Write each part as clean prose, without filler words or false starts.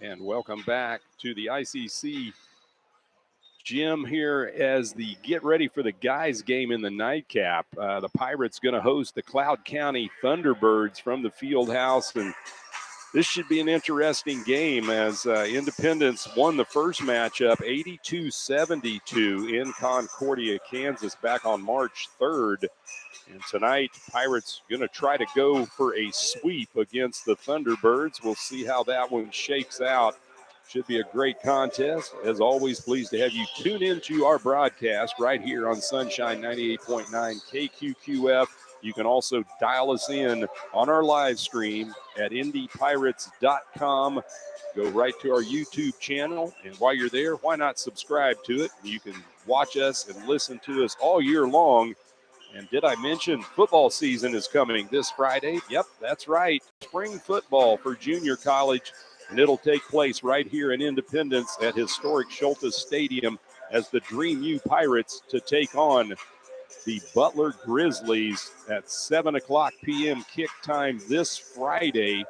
And welcome back to the ICC gym here as the get ready for the guys game in the nightcap. The Pirates going to host the Cloud County Thunderbirds from the field house, and this should be an interesting game as Independence won the first matchup 82-72 in Concordia, Kansas back on March 3rd. And tonight, Pirates going to try to go for a sweep against the Thunderbirds. We'll see how that one shakes out. Should be a great contest. As always, pleased to have you tune into our broadcast right here on Sunshine 98.9 KQQF. You can also dial us in on our live stream at indypirates.com. Go right to our YouTube channel, and while you're there, why not subscribe to it? You can watch us and listen to us all year long. And did I mention football season is coming this Friday? Yep, that's right. Spring football for junior college, and it'll take place right here in Independence at historic Schultes Stadium as the Dream U Pirates to take on the Butler Grizzlies at 7 o'clock p.m. kick time this Friday,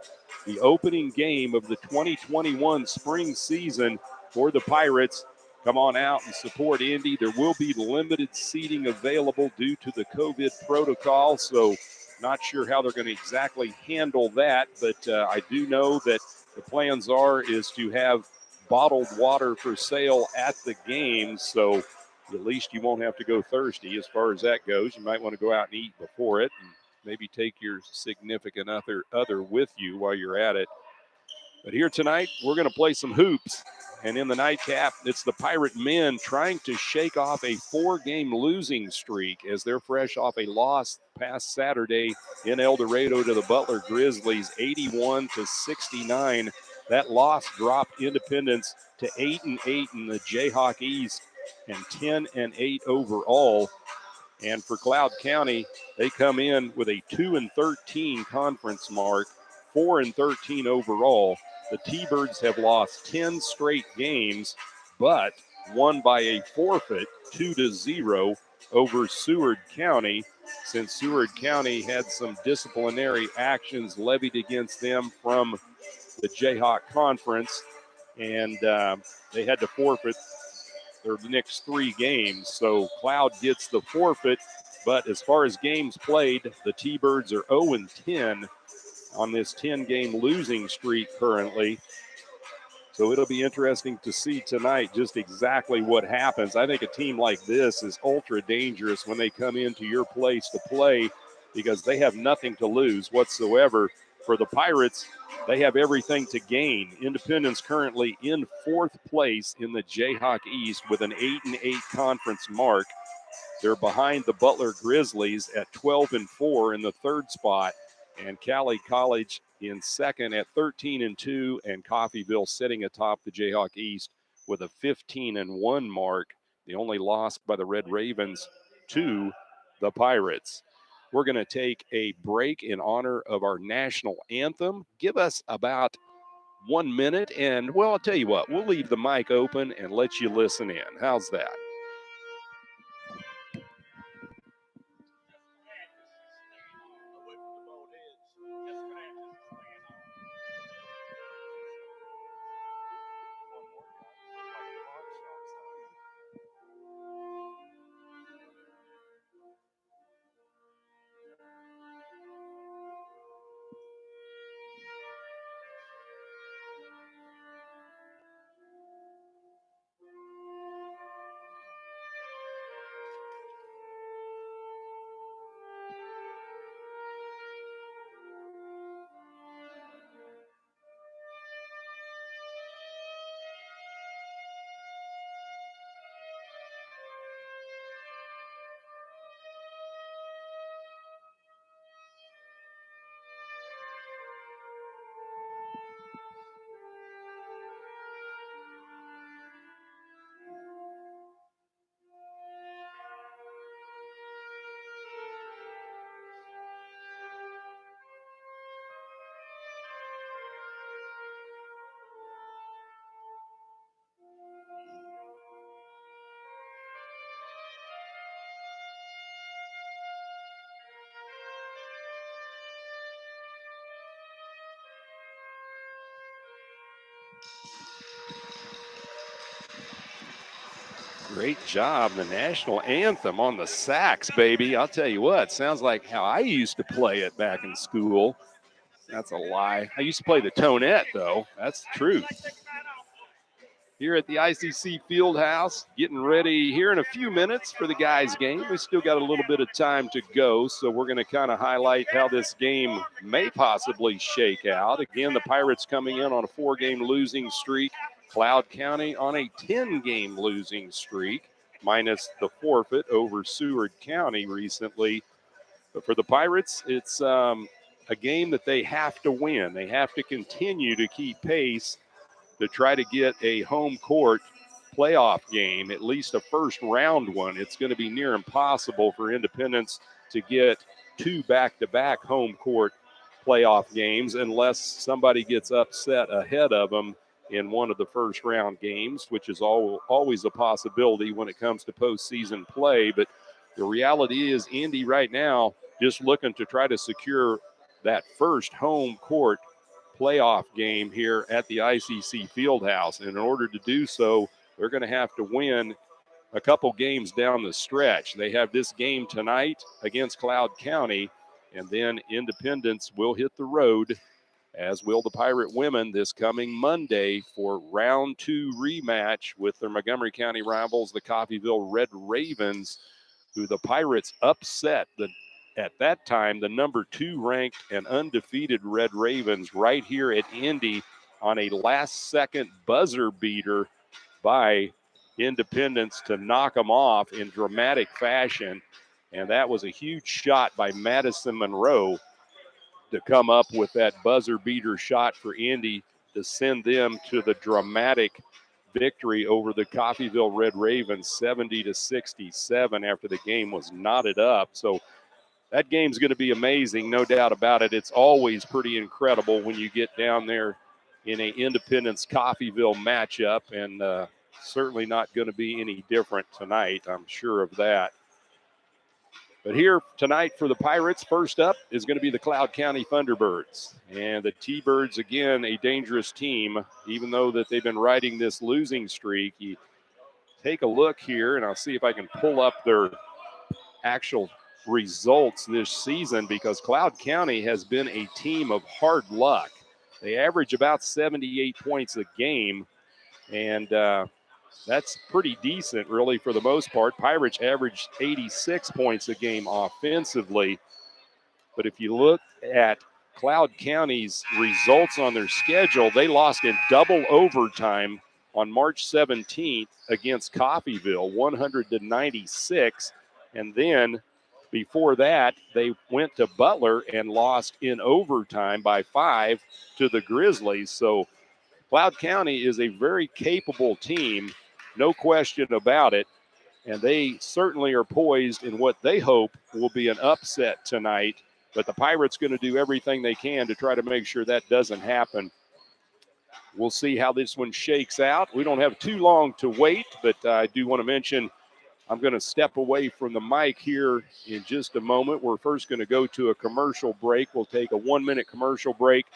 the opening game of the 2021 spring season for the Pirates. Come on out and support Indy. There will be limited seating available due to the COVID protocol, so not sure how they're going to exactly handle that, but I do know that the plans is to have bottled water for sale at the game, so at least you won't have to go thirsty as far as that goes. You might want to go out and eat before it and maybe take your significant other with you while you're at it. But here tonight, we're going to play some hoops. And in the nightcap, it's the Pirate men trying to shake off a 4-game losing streak as they're fresh off a loss past Saturday in El Dorado to the Butler Grizzlies, 81-69. That loss dropped Independence to 8-8 in the Jayhawk East and 10-8 overall. And for Cloud County, they come in with a 2-13 conference mark, 4-13 overall. The T-Birds have lost 10 straight games, but won by a forfeit, 2-0 over Seward County, since Seward County had some disciplinary actions levied against them from the Jayhawk Conference, and they had to forfeit their next 3 games. So Cloud gets the forfeit, but as far as games played, the T-Birds are 0-10 on this 10-game losing streak currently. So it'll be interesting to see tonight just exactly what happens. I think a team like this is ultra dangerous when they come into your place to play because they have nothing to lose whatsoever. For the Pirates, they have everything to gain. Independence currently in 4th place in the Jayhawk East with an 8-8 conference mark. They're behind the Butler Grizzlies at 12-4 in the 3rd spot, and Cali College in 2nd at 13-2, and Coffeyville sitting atop the Jayhawk East with a 15-1 mark, the only loss by the Red Ravens to the Pirates. We're going to take a break in honor of our national anthem. Give us about 1 minute, and, well, I'll tell you what, we'll leave the mic open and let you listen in. How's that? Great job. The national anthem on the sax, baby. I'll tell you what, sounds like how I used to play it back in school. That's a lie. I used to play the tonette, though. That's the truth. Here at the ICC Fieldhouse, getting ready here in a few minutes for the guys' game. We still got a little bit of time to go, so we're going to kind of highlight how this game may possibly shake out. Again, the Pirates coming in on a 4-game losing streak. Cloud County on a 10-game losing streak, minus the forfeit over Seward County recently. But for the Pirates, it's a game that they have to win. They have to continue to keep pace to try to get a home court playoff game, at least a first round one. It's going to be near impossible for Independence to get 2 back-to-back home court playoff games unless somebody gets upset ahead of them in one of the first round games, which is always a possibility when it comes to postseason play. But the reality is Indy right now just looking to try to secure that first home court playoff game here at the ICC Fieldhouse. And in order to do so, they're going to have to win a couple games down the stretch. They have this game tonight against Cloud County, and then Independence will hit the road, as will the Pirate women, this coming Monday for round 2 rematch with their Montgomery County rivals, the Coffeyville Red Ravens, who the Pirates upset at that time, the number 2 ranked and undefeated Red Ravens right here at Indy on a last-second buzzer beater by Independence to knock them off in dramatic fashion. And that was a huge shot by Madison Monroe to come up with that buzzer beater shot for Indy to send them to the dramatic victory over the Coffeyville Red Ravens 70-67 after the game was knotted up. So that game's going to be amazing, no doubt about it. It's always pretty incredible when you get down there in an Independence Coffeyville matchup, and certainly not going to be any different tonight, I'm sure of that. But here tonight for the Pirates, first up is going to be the Cloud County Thunderbirds. And the T-Birds, again, a dangerous team, even though that they've been riding this losing streak. You take a look here, and I'll see if I can pull up their actual results this season, because Cloud County has been a team of hard luck. They average about 78 points a game, and that's pretty decent, really, for the most part. Pirates averaged 86 points a game offensively. But if you look at Cloud County's results on their schedule, they lost in double overtime on March 17th against Coffeyville, 100-96. And then before that, they went to Butler and lost in overtime by 5 to the Grizzlies. So Cloud County is a very capable team, no question about it. And they certainly are poised in what they hope will be an upset tonight. But the Pirates going to do everything they can to try to make sure that doesn't happen. We'll see how this one shakes out. We don't have too long to wait, but I do want to mention I'm going to step away from the mic here in just a moment. We're first going to go to a commercial break. We'll take a 1-minute commercial break,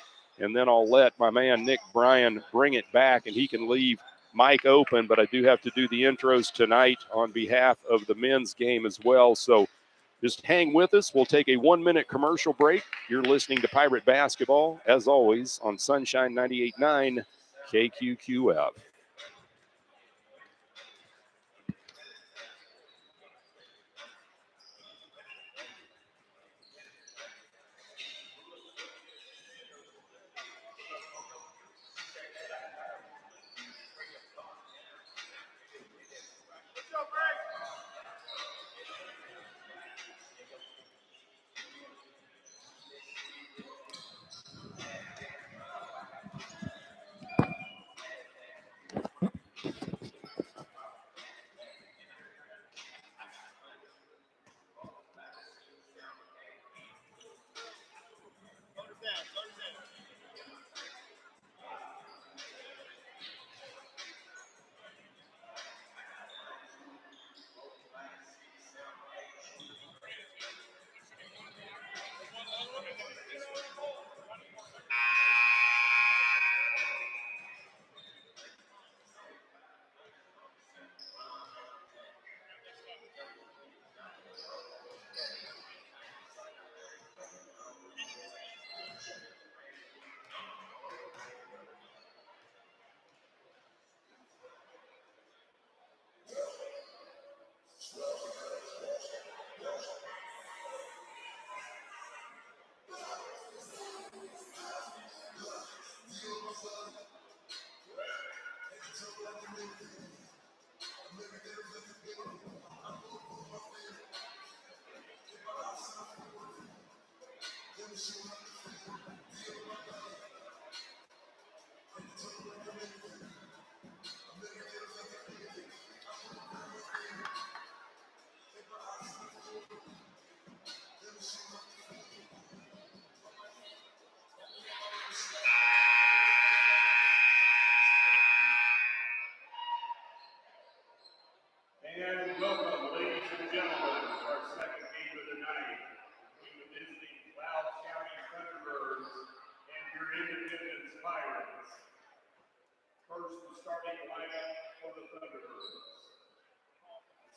and then I'll let my man Nick Bryan bring it back, and he can leave mic open, but I do have to do the intros tonight on behalf of the men's game as well. So just hang with us. We'll take a 1-minute commercial break. You're listening to Pirate Basketball, as always, on Sunshine 98.9 KQQF.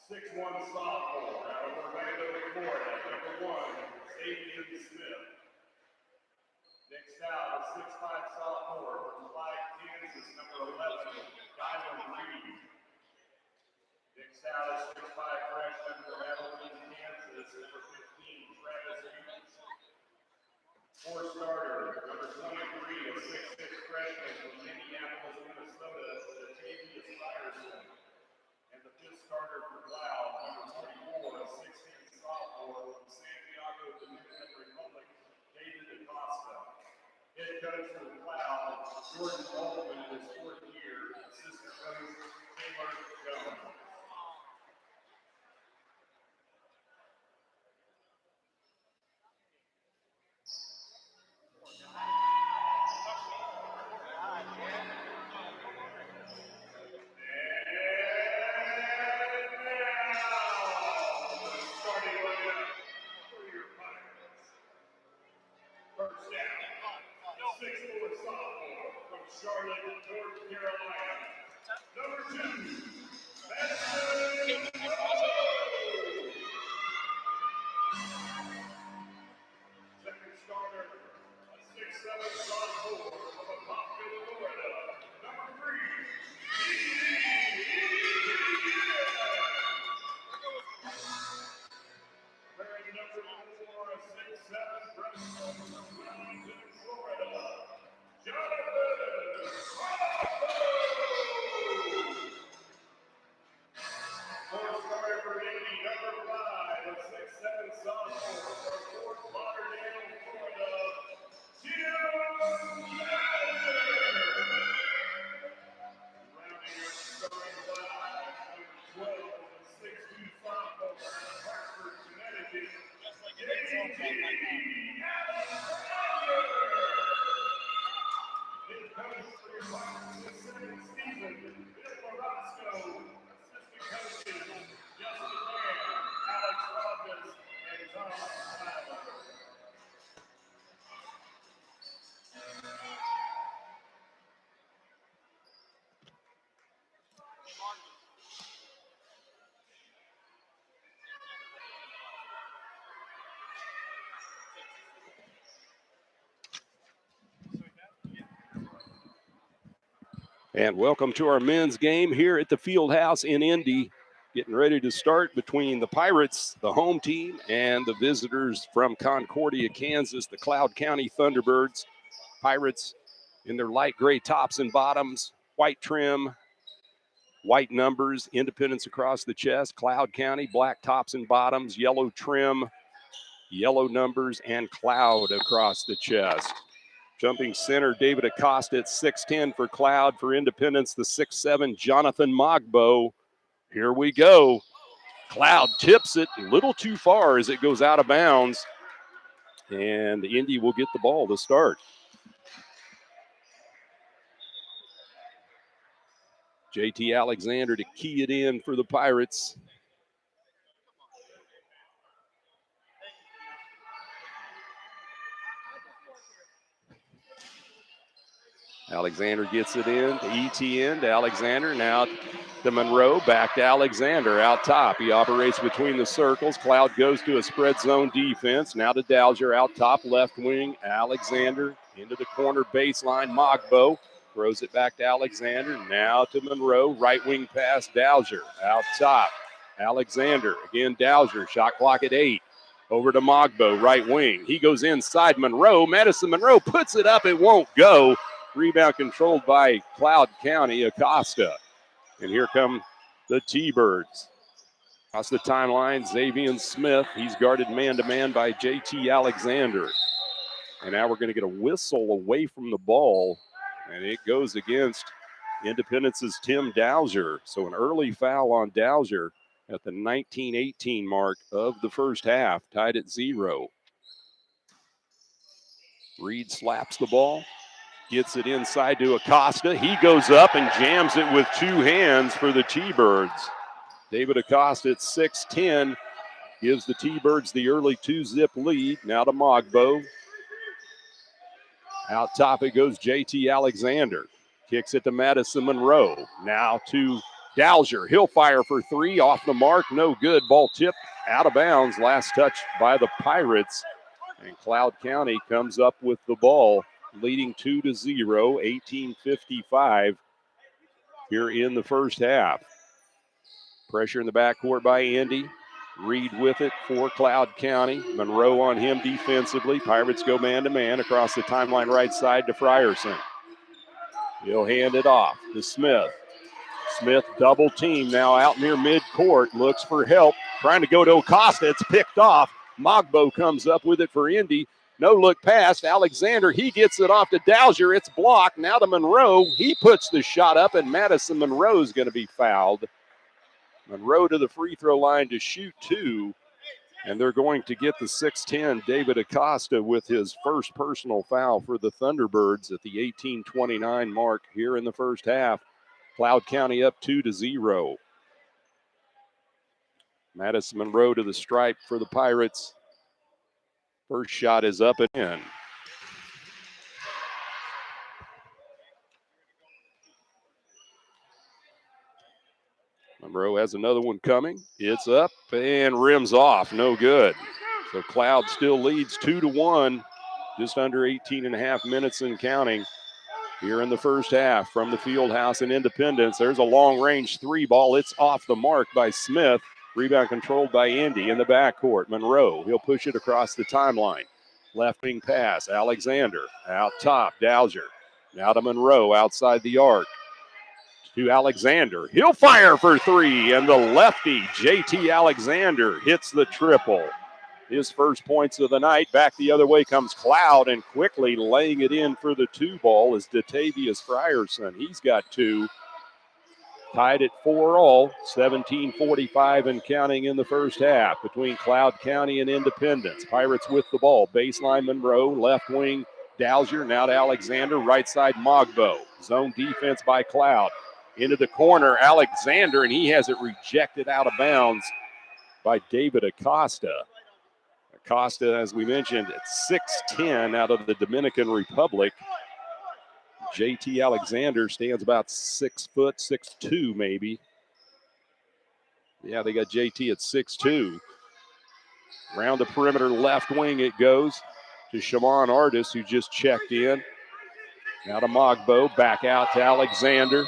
6'1" sophomore out of Orlando, Florida, number 1, Xavier Smith. Next out, a 6'5" sophomore from Clyde, Kansas, number 11, Dylan Reed. Next out, a 6'5" freshman from Abilene, Kansas, number 15, Travis Hughes. 4 starter, number 23, a 6'6" freshman from Minneapolis, Minnesota, Latavius Ryerson. And the 5th starter for Cloud, number 44, a 6'10" sophomore from Santiago, Dominican Republic, David Acosta. Head coach for the Cloud, Jordan Oldman, in his 4th year. Assistant coach, Taylor Jones. Charlotte, North Carolina. Number 2, Madison Monroe. Second starter, a 6'7" sophomore from Apopka, Florida. Number 3, wearing number 4, a 6'7" freshman from Wellington, Florida. Jonathan Fourth starter for Indy, number 5, a 6'7" sophomore from Fort Lauderdale, Florida, Tim Madden. Rounding out the starting line, number 12, a 6'2" sophomore from Hartford, Connecticut, JT Alexander. Head coach for your Pirates this second season, Bill Orozco. Assistant coaches, Justin Mann, Alex Rodgers, and Tom Tyler. And welcome to our men's game here at the Field House in Indy. Getting ready to start between the Pirates, the home team, and the visitors from Concordia, Kansas, the Cloud County Thunderbirds. Pirates in their light gray tops and bottoms, white trim, white numbers, Independence across the chest. Cloud County, black tops and bottoms, yellow trim, yellow numbers, and Cloud across the chest. Jumping center, David Acosta at 6'10" for Cloud. For Independence, the 6'7", Jonathan Mogbo. Here we go. Cloud tips it a little too far as it goes out of bounds. And Indy will get the ball to start. JT Alexander to key it in for the Pirates. Alexander gets it in to ETN, to Alexander, now to Monroe, back to Alexander, out top. He operates between the circles. Cloud goes to a spread zone defense. Now to Dowser, out top, left wing. Alexander into the corner baseline. Mogbo throws it back to Alexander. Now to Monroe, right wing pass, Dowser, out top. Alexander, again Dowser, shot clock at 8. Over to Mogbo, right wing. He goes inside Monroe. Madison Monroe puts it up. It won't go. Rebound controlled by Cloud County, Acosta. And here come the T-Birds. Across the timeline, Xavier Smith. He's guarded man-to-man by JT Alexander. And now we're going to get a whistle away from the ball. And it goes against Independence's Tim Dowser. So an early foul on Dowser at the 19-18 mark of the first half, tied at 0. Reed slaps the ball. Gets it inside to Acosta. He goes up and jams it with 2 hands for the T-Birds. David Acosta at 6'10", gives the T-Birds the early 2-zip lead. Now to Mogbo. Out top it goes JT Alexander. Kicks it to Madison Monroe. Now to Dowser, he'll fire for three, off the mark, no good. Ball tipped out of bounds. Last touch by the Pirates. And Cloud County comes up with the ball, leading 2-0, 18:55 here in the first half. Pressure in the backcourt by Indy. Reed with it for Cloud County. Monroe on him defensively. Pirates go man-to-man across the timeline right side to Frierson. He'll hand it off to Smith. Smith double team now out near midcourt. Looks for help. Trying to go to Acosta. It's picked off. Mogbo comes up with it for Indy. No look pass. Alexander, he gets it off to Dowser. It's blocked. Now to Monroe. He puts the shot up, and Madison Monroe is going to be fouled. Monroe to the free throw line to shoot two. And they're going to get the 6'10", David Acosta, with his first personal foul for the Thunderbirds at the 18:29 mark here in the first half. Cloud County up 2-0. Madison Monroe to the stripe for the Pirates. First shot is up and in. Monroe has another one coming. It's up and rims off. No good. So Cloud still leads 2-1. Just under 18.5 minutes and counting here in the first half from the field house in Independence. There's a long-range three ball. It's off the mark by Smith. Rebound controlled by Indy in the backcourt. Monroe, he'll push it across the timeline. Left wing pass. Alexander out top. Dowser. Now to Monroe outside the arc. To Alexander. He'll fire for three, and the lefty, JT Alexander, hits the triple. His first points of the night. Back the other way comes Cloud, and quickly laying it in for the two ball is Datavius Frierson. He's got two. Tied at 4-all, 17:45 and counting in the first half between Cloud County and Independence. Pirates with the ball. Baseline Monroe, left wing Dowser, now to Alexander, right side Mogbo. Zone defense by Cloud. Into the corner, Alexander, and he has it rejected out of bounds by David Acosta. Acosta, as we mentioned, at 6'10", out of the Dominican Republic. JT Alexander stands about 6 foot, 6'2" maybe. Yeah, they got JT at 6'2". Around the perimeter left wing it goes to Shimon Artis, who just checked in. Now to Mogbo, back out to Alexander.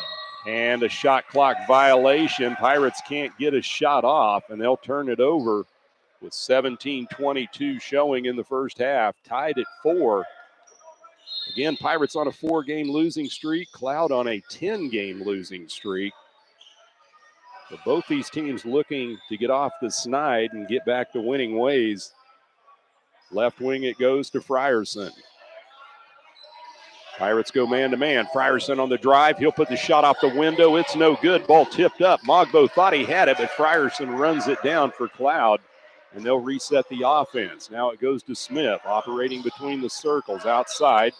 And a shot clock violation. Pirates can't get a shot off, and they'll turn it over with 17:22 showing in the first half. Tied at 4. Again, Pirates on a 4-game losing streak. Cloud on a 10-game losing streak. So both these teams looking to get off the snide and get back to winning ways. Left wing it goes to Frierson. Pirates go man-to-man. Frierson on the drive. He'll put the shot off the window. It's no good. Ball tipped up. Mogbo thought he had it, but Frierson runs it down for Cloud, and they'll reset the offense. Now it goes to Smith, operating between the circles outside.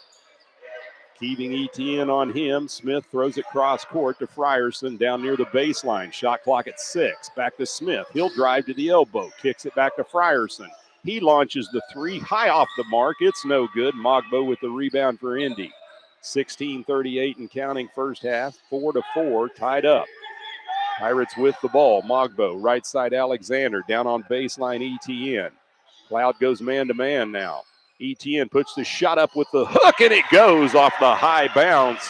Keeping Etienne on him. Smith throws it cross court to Frierson down near the baseline. Shot clock at 6. Back to Smith. He'll drive to the elbow. Kicks it back to Frierson. He launches the three high off the mark. It's no good. Mogbo with the rebound for Indy. 16:38 and counting first half. 4-4, tied up. Pirates with the ball. Mogbo, right side Alexander, down on baseline Etienne. Cloud goes man-to-man now. Etienne puts the shot up with the hook, and it goes off the high bounce.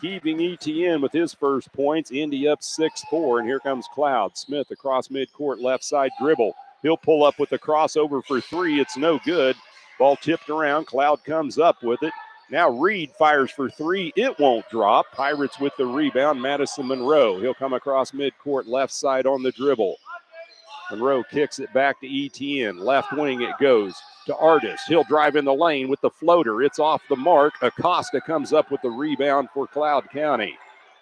Keeping Etienne with his first points. Indy up 6-4, and here comes Cloud. Smith across midcourt, left side dribble. He'll pull up with the crossover for three. It's no good. Ball tipped around. Cloud comes up with it. Now Reed fires for three. It won't drop. Pirates with the rebound. Madison Monroe. He'll come across midcourt, left side on the dribble. Monroe kicks it back to Etienne. Left wing it goes to Artis. He'll drive in the lane with the floater. It's off the mark. Acosta comes up with the rebound for Cloud County.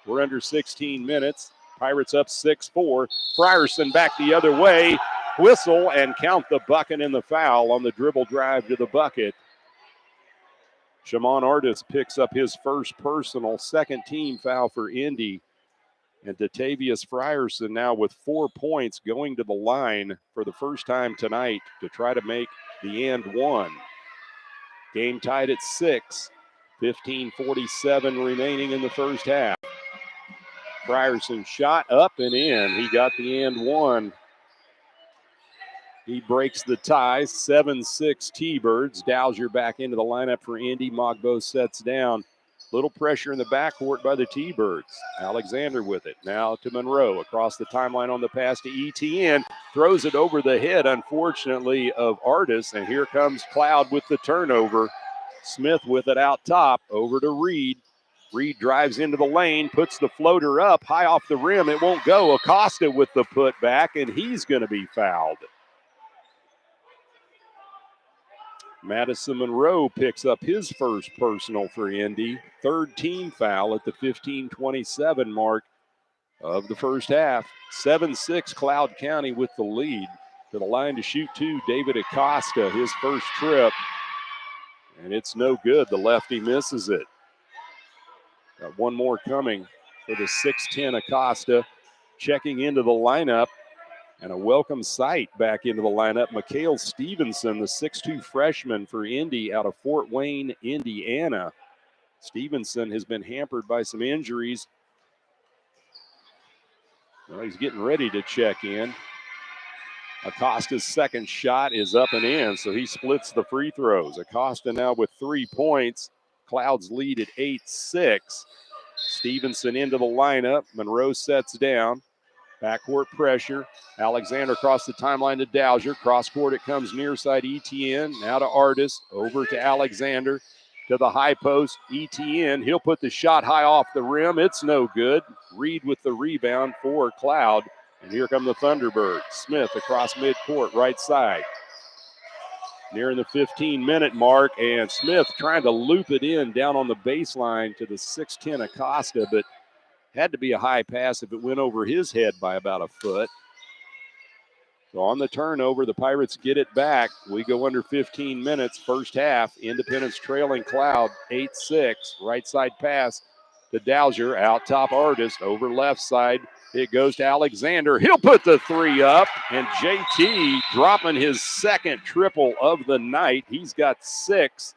We're under 16 minutes. Pirates up 6-4. Frierson back the other way. Whistle and count the bucket and the foul on the dribble drive to the bucket. Shimon Artis picks up his first personal, second team foul for Indy. And Datavius Frierson now with 4 points going to the line for the first time tonight to try to make the and one. Game tied at 6. 15:47 remaining in the first half. Frierson shot up and in. He got the and one. He breaks the tie. 7-6 T-Birds. Dowser back into the lineup for Indy. Mogbo sets down. Little pressure in the backcourt by the T-Birds. Alexander with it. Now to Monroe. Across the timeline on the pass to ETN. Throws it over the head, unfortunately, of Artis. And here comes Cloud with the turnover. Smith with it out top. Over to Reed. Reed drives into the lane, puts the floater up, high off the rim. It won't go. Acosta with the putback, and he's going to be fouled. Madison Monroe picks up his first personal for Indy. Third team foul at the 15:27 mark of the first half. 7-6 Cloud County with the lead. To the line to shoot two, David Acosta, his first trip. And it's no good. The lefty misses it. Got one more coming for the 6'10 Acosta. Checking into the lineup. And a welcome sight back into the lineup. Mikhail Stevenson, the 6'2 freshman for Indy out of Fort Wayne, Indiana. Stevenson has been hampered by some injuries. Well, he's getting ready to check in. Acosta's second shot is up and in, so he splits the free throws. Acosta now with 3 points. Clouds lead at 8-6. Stevenson into the lineup. Monroe sets down. Backcourt pressure. Alexander across the timeline to Dowser. Cross court, it comes near side ETN. Now to Artis. Over to Alexander. To the high post. ETN. He'll put the shot high off the rim. It's no good. Reed with the rebound for Cloud. And here come the Thunderbirds. Smith across midcourt, right side. Nearing the 15-minute mark. And Smith trying to loop it in down on the baseline to the 6'10 Acosta. But had to be a high pass if it went over his head by about a foot. So on the turnover, the Pirates get it back. We go under 15 minutes, first half. Independence trailing Cloud, 8-6. Right side pass to Dowser, out top Artist, over left side. It goes to Alexander. He'll put the three up, and JT dropping his second triple of the night. He's got 6.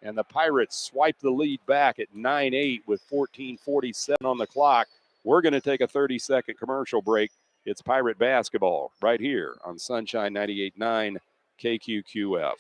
And the Pirates swipe the lead back at 9-8 with 14:47 on the clock. We're going to take a 30-second commercial break. It's Pirate basketball right here on Sunshine 98.9 KQQF.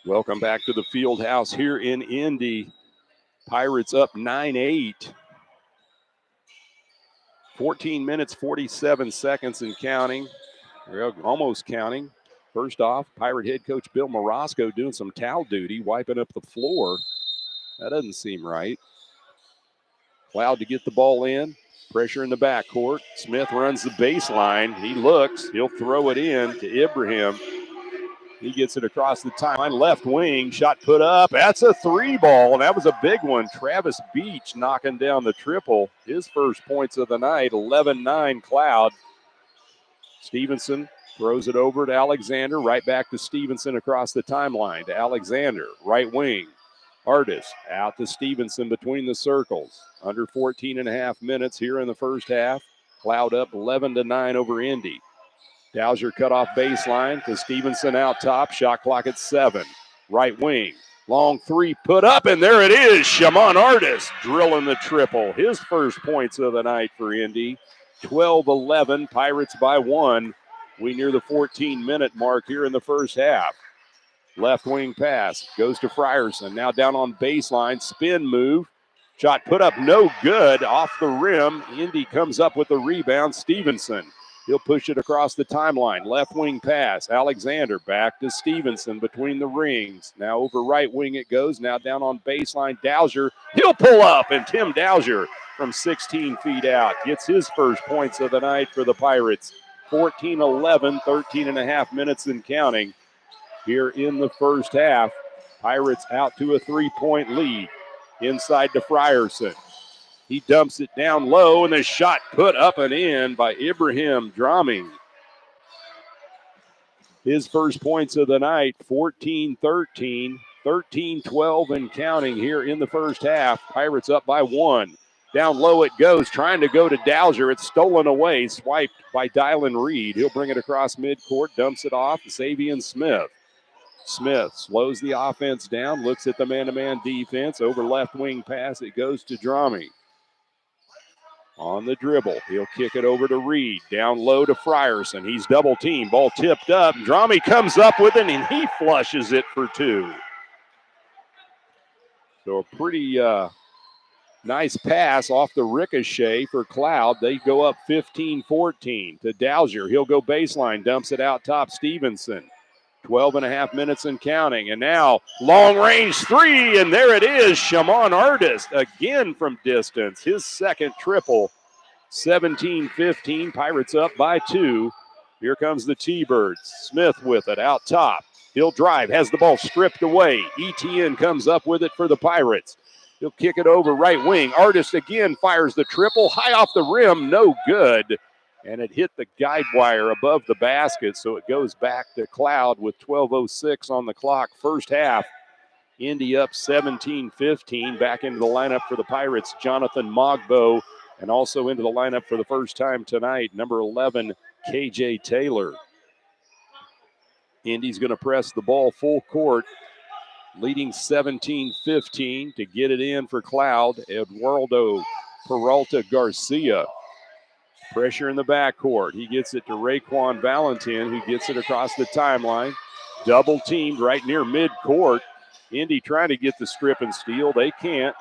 Welcome back to the field house here in Indy. Pirates up 9-8. 14 minutes, 47 seconds and counting. We're almost counting. First off, Pirate head coach Bill Morosco doing some towel duty, wiping up the floor. That doesn't seem right. Cloud to get the ball in. Pressure in the backcourt. Smith runs the baseline. He looks. He'll throw it in to Ibrahim. He gets it across the timeline. Left wing. Shot put up. That's a 3-ball. And that was a big one. Travis Beach knocking down the triple. His first points of the night. 11-9 Cloud. Stevenson throws it over to Alexander. Right back to Stevenson across the timeline. To Alexander. Right wing. Artis out to Stevenson between the circles. Under 14.5 minutes here in the first half. Cloud up 11-9 over Indy. Dowser cut off baseline to Stevenson out top. Shot clock at 7. Right wing. Long 3 put up, and there it is. Shaman Artis drilling the triple. His first points of the night for Indy. 12-11. Pirates by 1. We near the 14-minute mark here in the first half. Left wing pass goes to Frierson. Now down on baseline. Spin move. Shot put up no good. Off the rim. Indy comes up with the rebound. Stevenson. He'll push it across the timeline. Left wing pass. Alexander back to Stevenson between the rings. Now over right wing it goes. Now down on baseline. Dowser. He'll pull up. And Tim Dowser from 16 feet out gets his first points of the night for the Pirates. 14-11, 13.5 minutes and counting here in the first half. Pirates out to a 3-point lead. Inside to Frierson. He dumps it down low, and the shot put up and in by Ibrahim Drami. His first points of the night, 14-13, 13-12 and counting here in the first half. Pirates up by 1. Down low it goes, trying to go to Dowser. It's stolen away, swiped by Dylan Reed. He'll bring it across midcourt, dumps it off, Xavier Smith. Smith slows the offense down, looks at the man-to-man defense. Over left wing pass, it goes to Drami. On the dribble, he'll kick it over to Reed. Down low to Frierson. He's double teamed. Ball tipped up. Drami comes up with it, and he flushes it for 2. So a pretty nice pass off the ricochet for Cloud. They go up 15-14 to Dowser. He'll go baseline, dumps it out top Stevenson. 12 and a half minutes and counting. And now long range 3, and there it is. Shamon Artist again from distance. His second triple. 17-15. Pirates up by 2. Here comes the T-Birds. Smith with it out top. He'll drive, has the ball stripped away. ETN comes up with it for the Pirates. He'll kick it over right wing. Artist again fires the triple. High off the rim, no good. And it hit the guide wire above the basket, so it goes back to Cloud with 12:06 on the clock. First half, Indy up 17-15. Back into the lineup for the Pirates, Jonathan Mogbo, and also into the lineup for the first time tonight, number 11, KJ Taylor. Indy's going to press the ball full court, leading 17-15 to get it in for Cloud. Eduardo Peralta Garcia. Pressure in the backcourt. He gets it to Raekwon Valentin, who gets it across the timeline. Double teamed right near midcourt. Indy trying to get the strip and steal. They can't.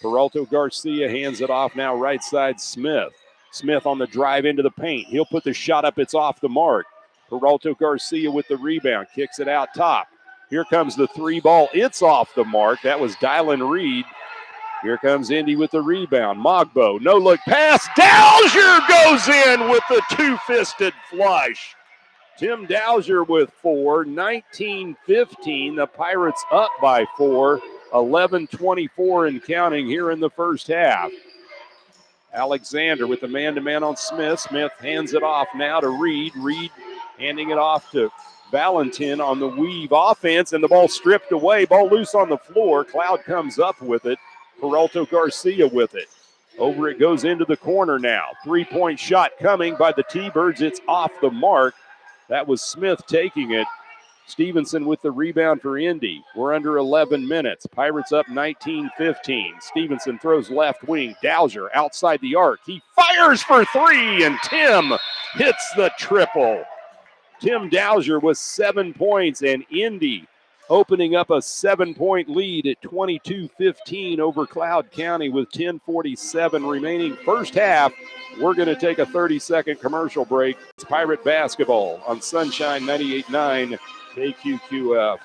Peralta Garcia hands it off now right side Smith. Smith on the drive into the paint. He'll put the shot up. It's off the mark. Peralta Garcia with the rebound. Kicks it out top. Here comes the 3 ball. It's off the mark. That was Dylan Reed. Here comes Indy with the rebound. Mogbo, no look pass. Dowser goes in with the 2-fisted flush. Tim Dowser with 4, 19-15. The Pirates up by 4, 11-24 and counting here in the first half. Alexander with the man-to-man on Smith. Smith hands it off now to Reed. Reed handing it off to Valentin on the weave offense, and the ball stripped away. Ball loose on the floor. Cloud comes up with it. Peralta Garcia with it. Over it goes into the corner now. 3-point shot coming by the T-Birds. It's off the mark. That was Smith taking it. Stevenson with the rebound for Indy. We're under 11 minutes. Pirates up 19-15. Stevenson throws left wing. Dowser outside the arc. He fires for 3, and Tim hits the triple. Tim Dowser with 7 points, and Indy opening up a 7-point lead at 22-15 over Cloud County with 10:47 remaining. First half, we're going to take a 30-second commercial break. It's Pirate basketball on Sunshine 98.9 KQQF.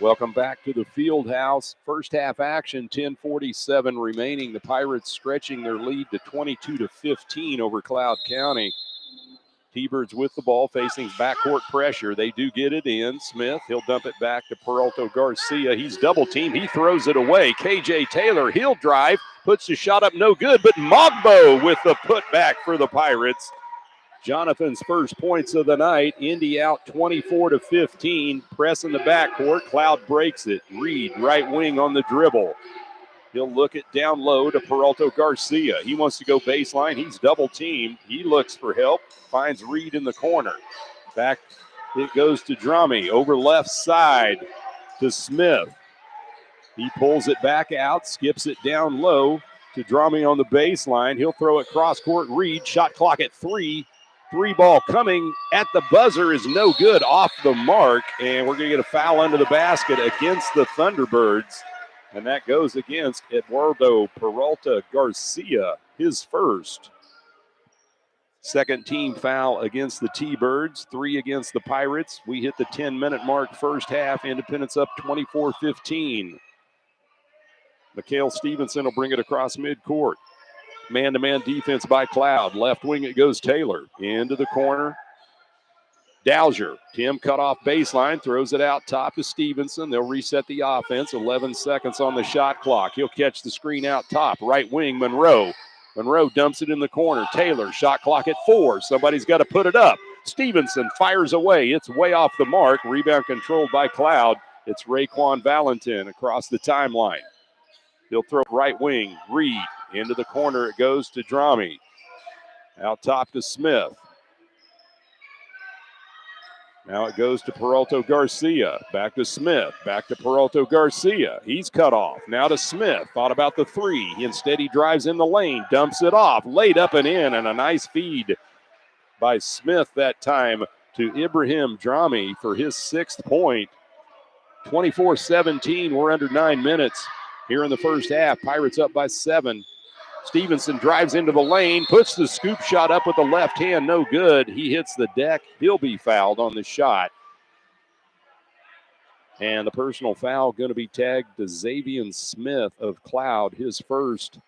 Welcome back to the field house. First half action, 10:47 remaining. The Pirates stretching their lead to 22-15 over Cloud County. T-Birds with the ball, facing backcourt pressure. They do get it in. Smith, he'll dump it back to Peralta Garcia. He's double teamed. He throws it away. KJ Taylor, he'll drive, puts the shot up, no good, but Mogbo with the putback for the Pirates. Jonathan's first points of the night. Indy out 24-15. Press in the backcourt. Cloud breaks it. Reed, right wing on the dribble. He'll look it down low to Peralta Garcia. He wants to go baseline. He's double teamed. He looks for help. Finds Reed in the corner. Back it goes to Drami. Over left side to Smith. He pulls it back out. Skips it down low to Drami on the baseline. He'll throw it cross court. Reed, shot clock at 3. 3 ball coming at the buzzer is no good, off the mark, and we're going to get a foul under the basket against the Thunderbirds. And that goes against Eduardo Peralta Garcia, his first. Second team foul against the T-Birds, 3 against the Pirates. We hit the 10-minute mark first half. Independence up 24-15. Mikhail Stevenson will bring it across midcourt. Man-to-man defense by Cloud. Left wing it goes Taylor. Into the corner. Dowser. Tim cut off baseline, throws it out top to Stevenson. They'll reset the offense. 11 seconds on the shot clock. He'll catch the screen out top. Right wing, Monroe. Monroe dumps it in the corner. Taylor, shot clock at 4. Somebody's got to put it up. Stevenson fires away. It's way off the mark. Rebound controlled by Cloud. It's Raekwon Valentin across the timeline. He'll throw right wing. Reed. Into the corner it goes to Drami. Out top to Smith. Now it goes to Peralta Garcia. Back to Smith. Back to Peralta Garcia. He's cut off. Now to Smith. Thought about the 3. Instead he drives in the lane. Dumps it off. Laid up and in. And a nice feed by Smith that time to Ibrahim Drami for his 6th point. 24-17. We're under 9 minutes here in the first half. Pirates up by 7. Stevenson drives into the lane, puts the scoop shot up with the left hand, no good. He hits the deck. He'll be fouled on the shot. And the personal foul going to be tagged to Xavier Smith of Cloud, his first.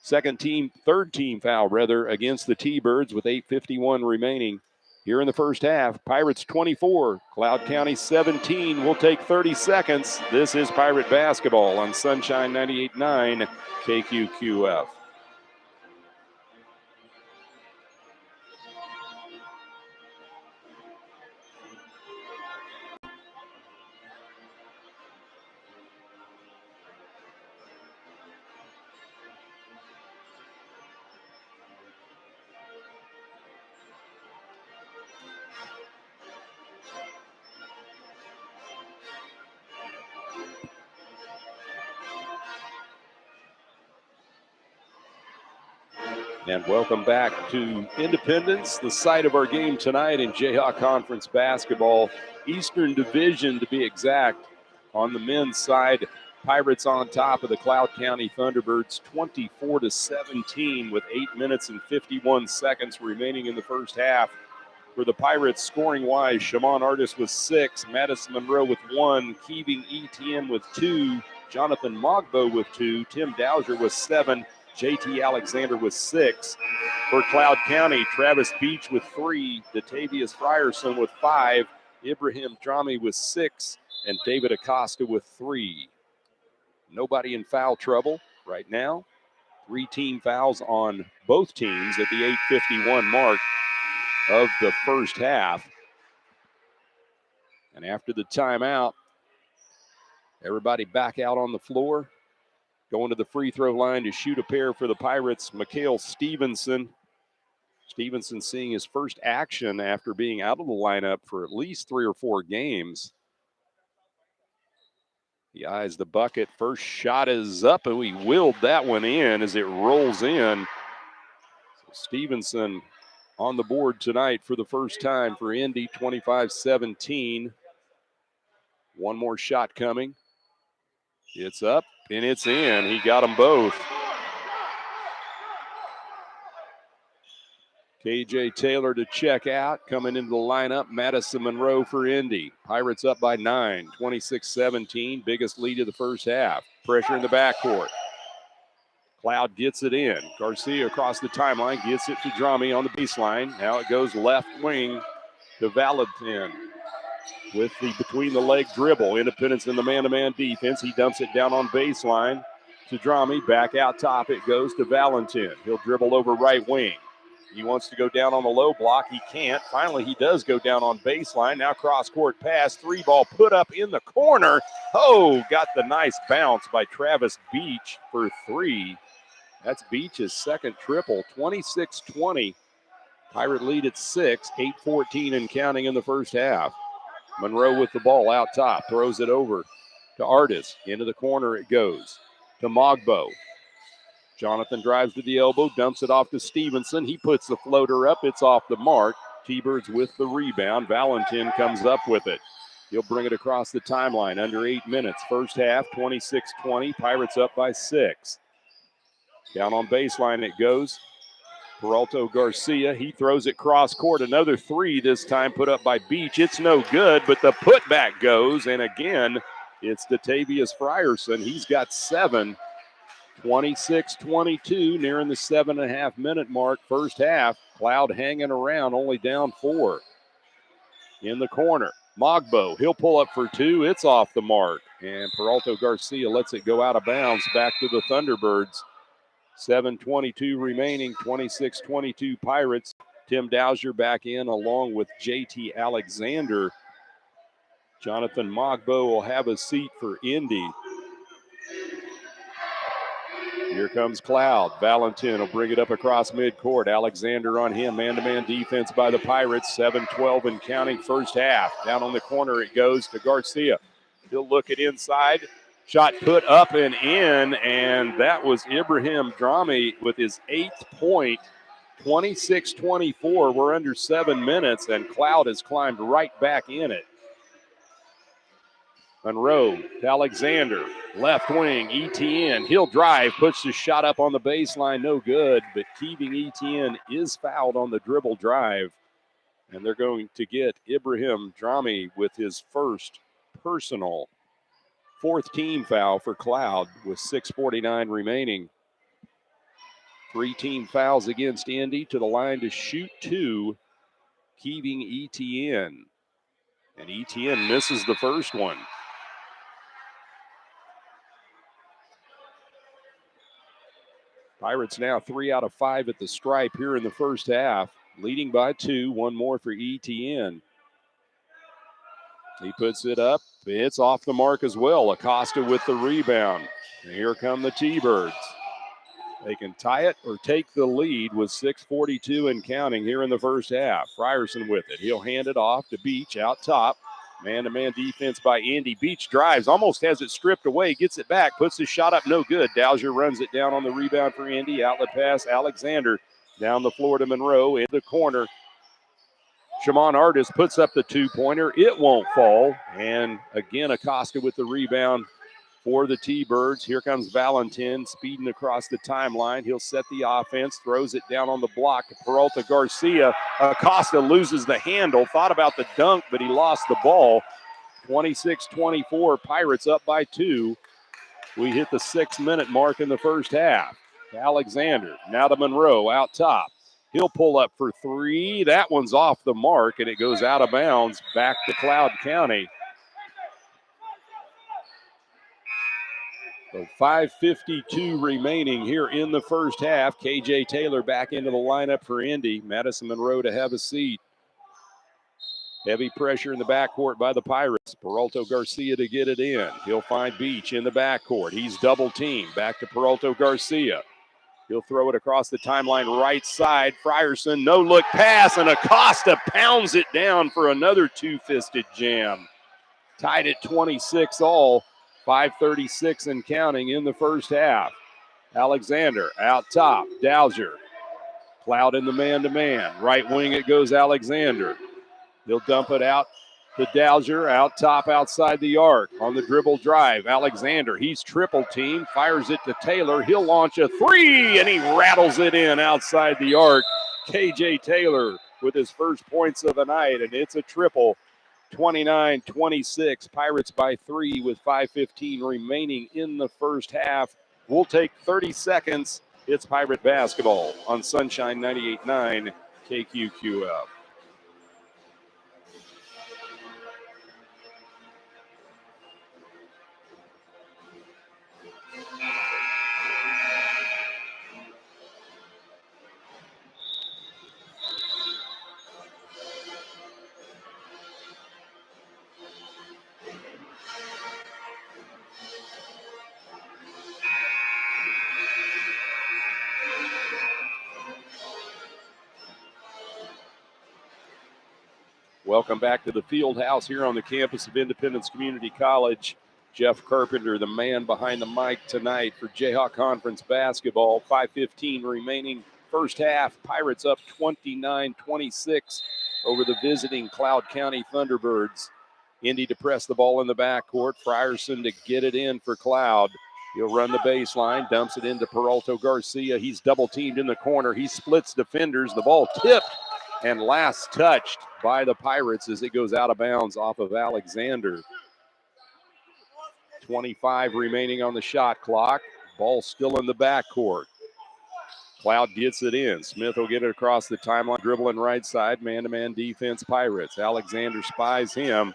Third team foul against the T-Birds with 8:51 remaining. Here in the first half, Pirates 24, Cloud County 17. We'll take 30 seconds. This is Pirate basketball on Sunshine 98.9 KQQF. And welcome back to Independence, the site of our game tonight in Jayhawk Conference basketball. Eastern Division, to be exact. On the men's side, Pirates on top of the Cloud County Thunderbirds, 24-17 with 8 minutes and 51 seconds remaining in the first half. For the Pirates, scoring-wise, Shimon Artis with 6, Madison Monroe with 1, Keeving Etienne with 2, Jonathan Mogbo with 2, Tim Dowser with 7, JT Alexander with 6. For Cloud County, Travis Beach with 3, Datavius Frierson with 5, Ibrahim Drami with 6, and David Acosta with 3. Nobody in foul trouble right now. 3 team fouls on both teams at the 8:51 mark of the first half. And after the timeout, everybody back out on the floor. Going to the free throw line to shoot a pair for the Pirates, Mikhail Stevenson. Stevenson seeing his first action after being out of the lineup for at least 3 or 4 games. He eyes the bucket. First shot is up, and we willed that one in as it rolls in. So Stevenson on the board tonight for the first time for Indy, 25-17. One more shot coming. It's up. And it's in. He got them both. KJ Taylor to check out. Coming into the lineup, Madison Monroe for Indy. Pirates up by 9, 26-17. Biggest lead of the first half. Pressure in the backcourt. Cloud gets it in. Garcia across the timeline. Gets it to Drami on the baseline. Now it goes left wing to Valentin. With the between-the-leg dribble. Independence in the man-to-man defense. He dumps it down on baseline to Drami. Back out top it goes to Valentin. He'll dribble over right wing. He wants to go down on the low block. He can't. Finally, he does go down on baseline. Now cross-court pass. 3-ball put up in the corner. Oh, got the nice bounce by Travis Beach for 3. That's Beach's second triple. 26-20. Pirate lead at 6. 8:14 and counting in the first half. Monroe with the ball out top, throws it over to Artis. Into the corner it goes to Mogbo. Jonathan drives to the elbow, dumps it off to Stevenson. He puts the floater up. It's off the mark. T-Birds with the rebound. Valentin comes up with it. He'll bring it across the timeline under 8 minutes. First half, 26-20. Pirates up by 6. Down on baseline it goes. Peralto Garcia, he throws it cross court. Another three this time put up by Beach. It's no good, but the putback goes. And again, it's Datavius Frierson. He's got 7. 26-22, nearing the 7.5 minute mark. First half, Cloud hanging around, only down 4. In the corner, Mogbo, he'll pull up for 2. It's off the mark. And Peralto Garcia lets it go out of bounds back to the Thunderbirds. 7:22 remaining, 26-22 Pirates. Tim Dowser back in along with JT Alexander. Jonathan Mogbo will have a seat for Indy. Here comes Cloud. Valentin will bring it up across midcourt. Alexander on him. Man-to-man defense by the Pirates. 7-12 and counting first half. Down on the corner it goes to Garcia. He'll look it inside. Shot put up and in, and that was Ibrahim Drami with his 8th point. 26-24. We're under 7 minutes, and Cloud has climbed right back in it. Monroe to Alexander. Left wing, Etienne. He'll drive, puts the shot up on the baseline. No good, but Keeving Etienne is fouled on the dribble drive. And they're going to get Ibrahim Drami with his first personal 4th team foul for Cloud with 6:49 remaining. 3 team fouls against Indy. To the line to shoot 2, Keeving Etienne. And Etienne misses the first one. Pirates now 3 out of 5 at the stripe here in the first half. Leading by 2, 1 more for Etienne. He puts it up. It's off the mark as well. Acosta with the rebound. And here come the T-Birds. They can tie it or take the lead with 6:42 and counting here in the first half. Frierson with it. He'll hand it off to Beach out top. Man-to-man defense by Indy. Beach drives, almost has it stripped away, gets it back, puts his shot up, no good. Dowser runs it down on the rebound for Indy. Outlet pass, Alexander down the floor to Monroe in the corner. Shimon Artis puts up the 2-pointer. It won't fall. And again, Acosta with the rebound for the T-Birds. Here comes Valentin speeding across the timeline. He'll set the offense, throws it down on the block to Peralta Garcia. Acosta loses the handle, thought about the dunk, but he lost the ball. 26-24, Pirates up by 2. We hit the 6-minute mark in the first half. Alexander, now to Monroe out top. He'll pull up for 3. That one's off the mark, and it goes out of bounds back to Cloud County. So 5:52 remaining here in the first half. KJ Taylor back into the lineup for Indy. Madison Monroe to have a seat. Heavy pressure in the backcourt by the Pirates. Peralto Garcia to get it in. He'll find Beach in the backcourt. He's double teamed. Back to Peralto Garcia. He'll throw it across the timeline right side. Frierson, no look pass, and Acosta pounds it down for another 2-fisted jam. Tied at 26 all. 5:36 and counting in the first half. Alexander out top. Dowser. Cloud in the man-to-man. Right wing it goes Alexander. He'll dump it out to Dowser. Out top outside the arc. On the dribble drive. Alexander. He's triple team. Fires it to Taylor. He'll launch a 3 and he rattles it in outside the arc. KJ Taylor with his first points of the night, and it's a triple. 29-26, Pirates by 3 with 5:15 remaining in the first half. We'll take 30 seconds. It's Pirate basketball on Sunshine 98.9 KQQF. Welcome back to the field house here on the campus of Independence Community College. Jeff Carpenter, the man behind the mic tonight for Jayhawk Conference basketball. 5:15 remaining first half. Pirates up 29-26 over the visiting Cloud County Thunderbirds. Indy to press the ball in the backcourt. Frierson to get it in for Cloud. He'll run the baseline, dumps it into Peralto Garcia. He's double teamed in the corner. He splits defenders. The ball tipped and last touched by the Pirates as it goes out of bounds off of Alexander. 25 remaining on the shot clock. Ball still in the backcourt. Cloud gets it in. Smith will get it across the timeline, dribbling right side. Man-to-man defense, Pirates. Alexander spies him.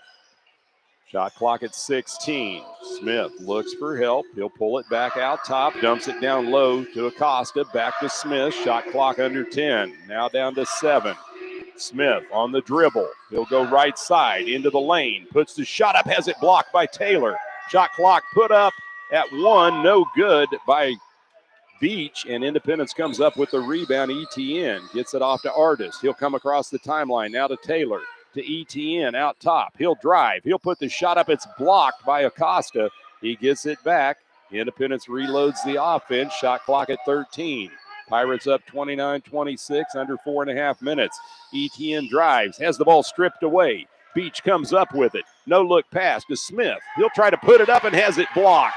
Shot clock at 16. Smith looks for help. He'll pull it back out top, dumps it down low to Acosta. Back to Smith. Shot clock under 10. Now down to 7. Smith on the dribble. He'll go right side into the lane. Puts the shot up, has it blocked by Taylor. Shot clock put up at 1. No good by Beach, and Independence comes up with the rebound. ETN gets it off to Artis. He'll come across the timeline now to Taylor. To ETN out top. He'll drive. He'll put the shot up. It's blocked by Acosta. He gets it back. Independence reloads the offense. Shot clock at 13. Pirates up 29-26, under 4.5 minutes. ETN drives, has the ball stripped away. Beach comes up with it. No look pass to Smith. He'll try to put it up and has it blocked.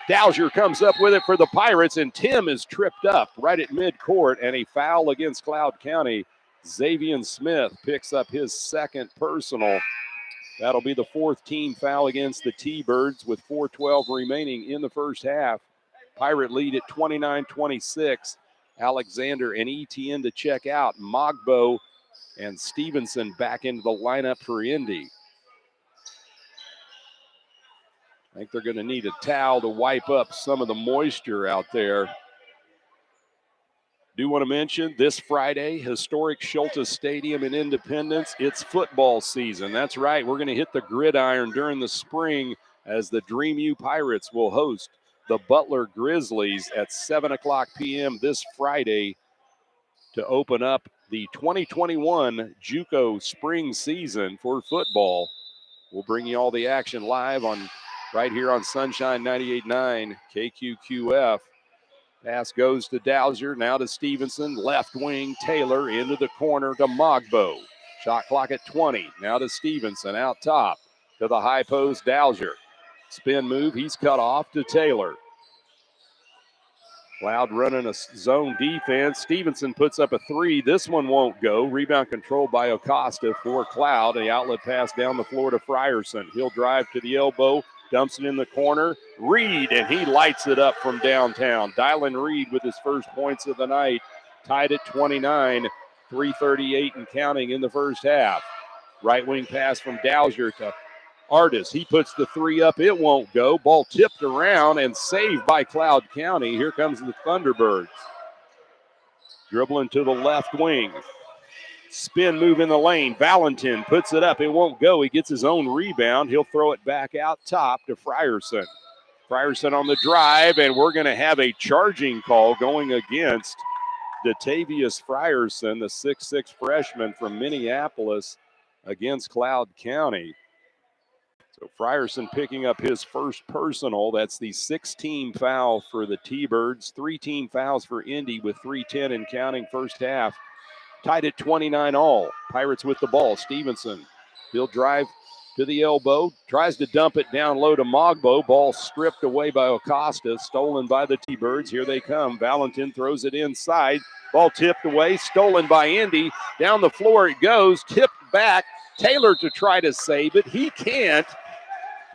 Dowser comes up with it for the Pirates, and Tim is tripped up right at midcourt, and a foul against Cloud County. Xavier Smith picks up his second personal. That'll be the 4th team foul against the T-Birds with 4:12 remaining in the first half. Pirate lead at 29-26. Alexander and ETN to check out. Mogbo and Stevenson back into the lineup for Indy. I think they're going to need a towel to wipe up some of the moisture out there. Do want to mention this Friday, historic Schultes Stadium in Independence. It's football season. That's right. We're going to hit the gridiron during the spring as the Dream U Pirates will host the Butler Grizzlies at 7 o'clock p.m. this Friday to open up the 2021 JUCO spring season for football. We'll bring you all the action live on right here on Sunshine 98.9 KQQF. Pass goes to Dowser, now to Stevenson, left wing, Taylor into the corner to Mogbo. Shot clock at 20, now to Stevenson, out top to the high post, Dowser. Spin move, he's cut off to Taylor. Cloud running a zone defense. Stevenson puts up a 3. This one won't go. Rebound controlled by Acosta for Cloud. The outlet pass down the floor to Frierson. He'll drive to the elbow. Dumps it in the corner. Reed, and he lights it up from downtown. Dylan Reed with his first points of the night. Tied at 29, 3:38 and counting in the first half. Right wing pass from Dowser to Artis. He puts the 3 up. It won't go. Ball tipped around and saved by Cloud County. Here comes the Thunderbirds. Dribbling to the left wing. Spin move in the lane. Valentin puts it up. It won't go. He gets his own rebound. He'll throw it back out top to Frierson. Frierson on the drive, and we're going to have a charging call going against Datavius Frierson, the 6'6 freshman from Minneapolis, against Cloud County. So Frierson picking up his first personal. That's the 6-team foul for the T-Birds. 3-team fouls for Indy with 3:10 and counting first half. Tied at 29 all. Pirates with the ball. Stevenson. He'll drive to the elbow. Tries to dump it down low to Mogbo. Ball stripped away by Acosta. Stolen by the T-Birds. Here they come. Valentin throws it inside. Ball tipped away. Stolen by Indy. Down the floor it goes. Tipped back. Taylor to try to save it. He can't.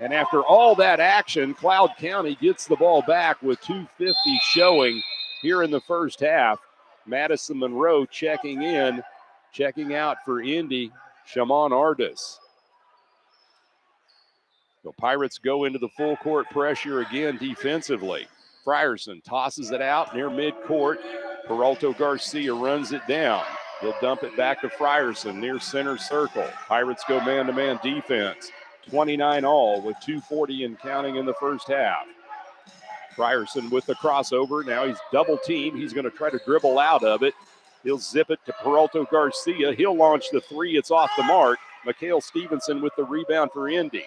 And after all that action, Cloud County gets the ball back with 2:50 showing here in the first half. Madison Monroe checking in, checking out for Indy, Shamon Artis. The Pirates go into the full court pressure again defensively. Frierson tosses it out near midcourt. Peralto Garcia runs it down. He'll dump it back to Frierson near center circle. Pirates go man-to-man defense. 29 all with 2:40 and counting in the first half. Frierson with the crossover. Now he's double teamed. He's going to try to dribble out of it. He'll zip it to Peralto Garcia. He'll launch the 3. It's off the mark. Mikhail Stevenson with the rebound for Indy.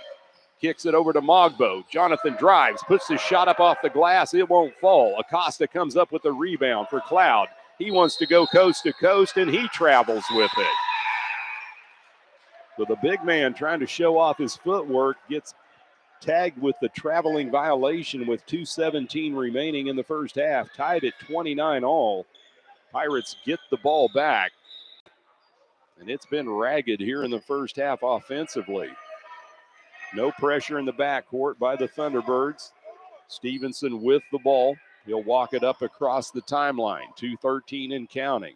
Kicks it over to Mogbo. Jonathan drives, puts his shot up off the glass. It won't fall. Acosta comes up with the rebound for Cloud. He wants to go coast to coast, and he travels with it. So the big man trying to show off his footwork gets tagged with the traveling violation with 2:17 remaining in the first half. Tied at 29 all. Pirates get the ball back. And it's been ragged here in the first half offensively. No pressure in the backcourt by the Thunderbirds. Stevenson with the ball. He'll walk it up across the timeline. 2:13 and counting.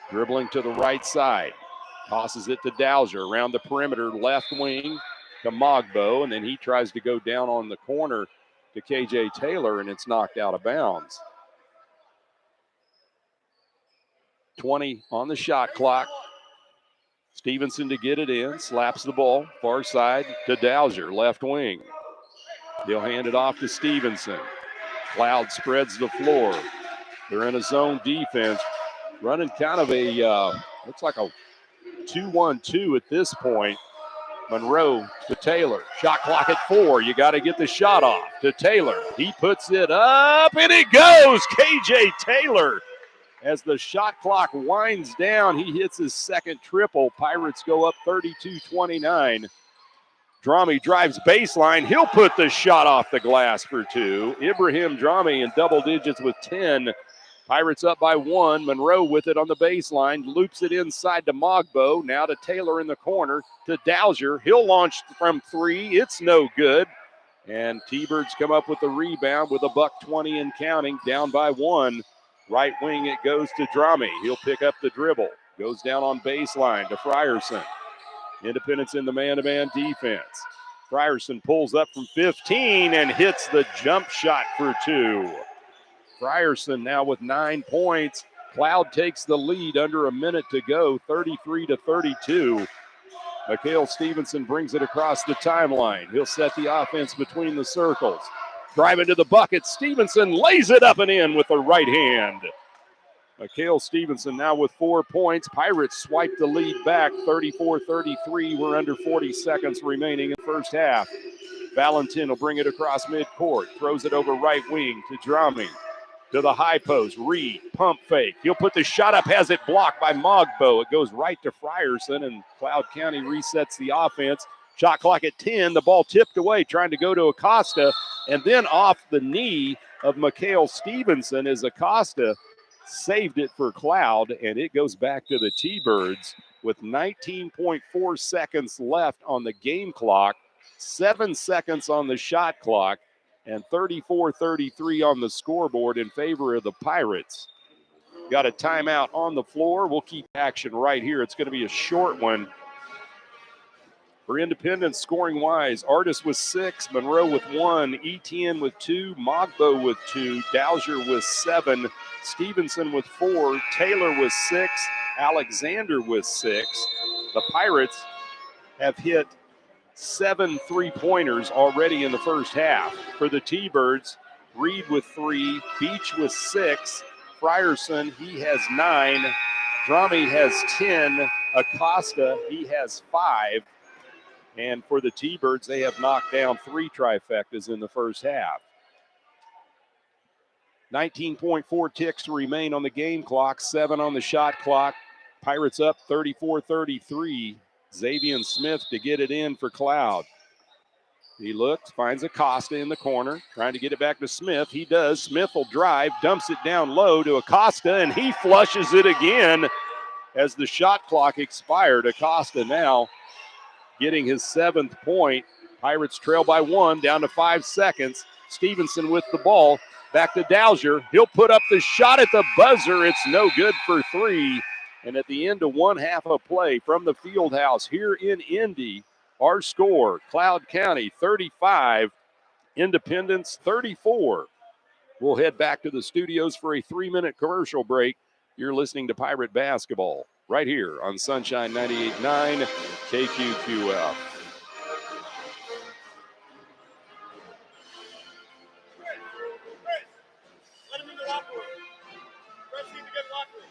Dribbling to the right side. Tosses it to Dowser around the perimeter, left wing to Mogbo, and then he tries to go down on the corner to KJ Taylor, and it's knocked out of bounds. 20 on the shot clock. Stevenson to get it in, slaps the ball, far side to Dowser, left wing. He'll hand it off to Stevenson. Cloud spreads the floor. They're in a zone defense, running kind of a, looks like a 2-1-2 at this point. Monroe to Taylor. Shot clock at 4. You got to get the shot off to Taylor. He puts it up, and it goes. KJ Taylor. As the shot clock winds down, he hits his second triple. Pirates go up 32-29. Drami drives baseline. He'll put the shot off the glass for 2. Ibrahim Drami in double digits with 10. Pirates up by 1. Monroe with it on the baseline. Loops it inside to Mogbo. Now to Taylor in the corner to Dowser. He'll launch from 3. It's no good. And T-Birds come up with the rebound with $1:20 and counting. Down by 1. Right wing it goes to Drami. He'll pick up the dribble. Goes down on baseline to Frierson. Independence in the man-to-man defense. Frierson pulls up from 15 and hits the jump shot for 2. Frierson now with 9 points. Cloud takes the lead under a minute to go, 33-32. Mikhail Stevenson brings it across the timeline. He'll set the offense between the circles. Driving to the bucket, Stevenson lays it up and in with the right hand. Mikhail Stevenson now with 4 points. Pirates swipe the lead back, 34-33. We're under 40 seconds remaining in the first half. Valentin will bring it across midcourt. Throws it over right wing to Drami. To the high post, Reed, pump fake. He'll put the shot up, has it blocked by Mogbo. It goes right to Frierson, and Cloud County resets the offense. Shot clock at 10. The ball tipped away, trying to go to Acosta, and then off the knee of Mikhail Stevenson as Acosta saved it for Cloud, and it goes back to the T-Birds with 19.4 seconds left on the game clock, 7 seconds on the shot clock, and 34-33 on the scoreboard in favor of the Pirates. Got a timeout on the floor. We'll keep action right here. It's going to be a short one. For Independence, scoring-wise, Artis with 6, Monroe with 1, Etienne with 2, Mogbo with 2, Dowser with 7, Stevenson with 4, Taylor with 6, Alexander with 6. The Pirates have hit 7 three-pointers already in the first half. For the T-Birds, Reed with 3, Beach with 6, Frierson, he has 9, Drami has 10, Acosta, he has 5. And for the T-Birds, they have knocked down 3 trifectas in the first half. 19.4 ticks to remain on the game clock, 7 on the shot clock. Pirates up 34-33. Xavier Smith to get it in for Cloud. He looks, finds Acosta in the corner, trying to get it back to Smith. He does. Smith will drive, dumps it down low to Acosta, and he flushes it again as the shot clock expired. Acosta now getting his 7th point. Pirates trail by 1, down to 5 seconds. Stevenson with the ball, back to Dowser. He'll put up the shot at the buzzer. It's no good for 3. And at the end of 1 half of play from the field house here in Indy, our score, Cloud County 35, Independence 34. We'll head back to the studios for a 3-minute commercial break. You're listening to Pirate Basketball right here on Sunshine 98.9 KQQF. Let him in the locker room. Press him to get locker room.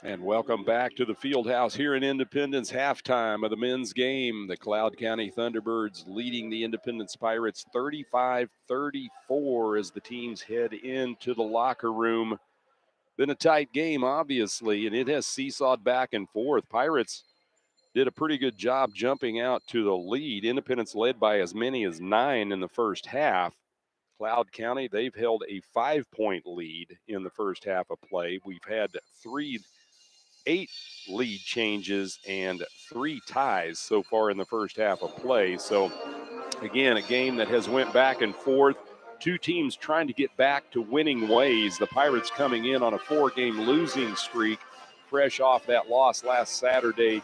And welcome back to the field house here in Independence. Halftime of the men's game. The Cloud County Thunderbirds leading the Independence Pirates 35-34 as the teams head into the locker room. Been a tight game, obviously, and it has seesawed back and forth. Pirates did a pretty good job jumping out to the lead. Independence led by as many as 9 in the first half. Cloud County, they've held a 5-point lead in the first half of play. We've had 8 lead changes and 3 ties so far in the first half of play. So again, a game that has went back and forth. Two teams trying to get back to winning ways. The Pirates coming in on a 4-game losing streak, fresh off that loss last Saturday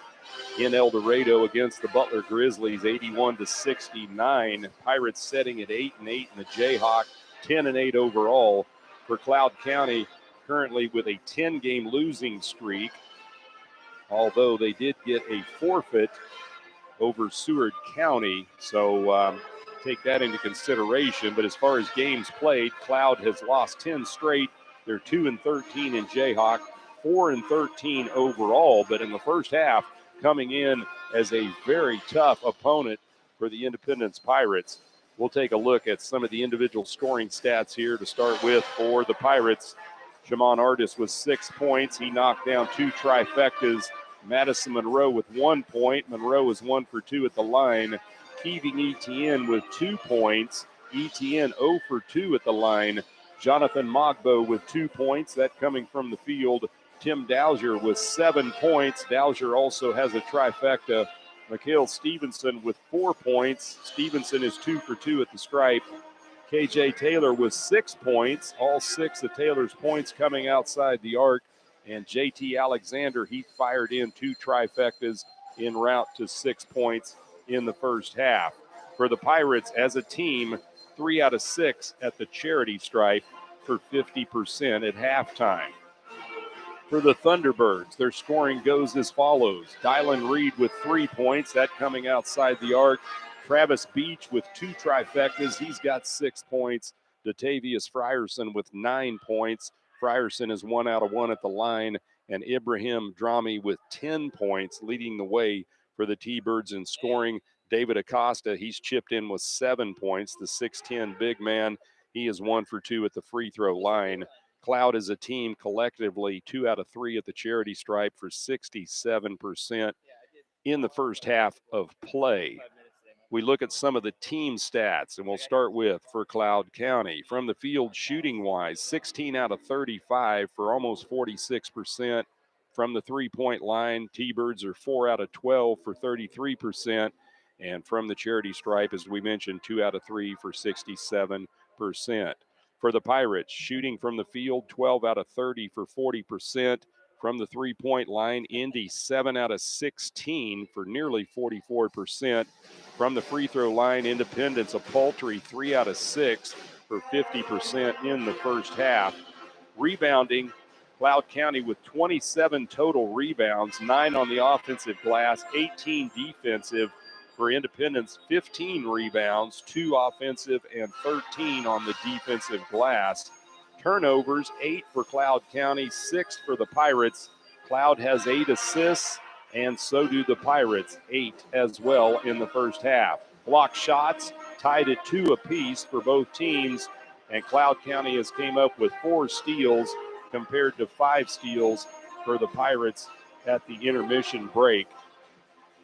in El Dorado against the Butler Grizzlies, 81-69. Pirates setting at 8-8 in the Jayhawk, 10-8 overall. For Cloud County, currently with a 10-game losing streak, although they did get a forfeit over Seward County, so take that into consideration. But as far as games played, Cloud has lost 10 straight. They're 2-13 in Jayhawk, 4-13 overall. But in the first half, coming in as a very tough opponent for the Independence Pirates. We'll take a look at some of the individual scoring stats here to start with for the Pirates. Jamon Artis with 6 points. He knocked down 2 trifectas. Madison Monroe with 1 point. Monroe is 1 for 2 at the line. Keeving Etienne with 2 points. Etienne 0 for 2 at the line. Jonathan Mogbo with 2 points. That coming from the field. Tim Dowser with 7 points. Dowser also has a trifecta. Mikhail Stevenson with 4 points. Stevenson is 2 for 2 at the stripe. KJ Taylor with 6 points. All 6 of Taylor's points coming outside the arc. And JT Alexander, he fired in 2 trifectas en route to 6 points in the first half. For the Pirates as a team, 3 out of 6 at the charity stripe for 50% at halftime. For the Thunderbirds, their scoring goes as follows. Dylan Reed with 3 points, that coming outside the arc. Travis Beach with 2 trifectas, he's got 6 points. Datavius Frierson with 9 points. Frierson is 1 out of 1 at the line. And Ibrahim Drami with 10 points, leading the way for the T-Birds in scoring. David Acosta, he's chipped in with 7 points. The 6'10 big man, he is 1 for 2 at the free throw line. Cloud as a team collectively 2 out of 3 at the charity stripe for 67% in the first half of play. We look at some of the team stats, and we'll start with for Cloud County. From the field shooting-wise, 16 out of 35 for almost 46%. From the three-point line, T-Birds are 4 out of 12 for 33%. And from the charity stripe, as we mentioned, 2 out of 3 for 67%. For the Pirates, shooting from the field, 12 out of 30 for 40%. From the three-point line, Indy 7 out of 16 for nearly 44%. From the free throw line, Independence a paltry 3 out of 6 for 50% in the first half. Rebounding, Cloud County with 27 total rebounds, 9 on the offensive glass, 18 defensive. For Independence, 15 rebounds, 2 offensive, and 13 on the defensive glass. Turnovers, 8 for Cloud County, 6 for the Pirates. Cloud has 8 assists, and so do the Pirates, 8 as well in the first half. Block shots tied at 2 apiece for both teams, and Cloud County has came up with 4 steals compared to 5 steals for the Pirates at the intermission break.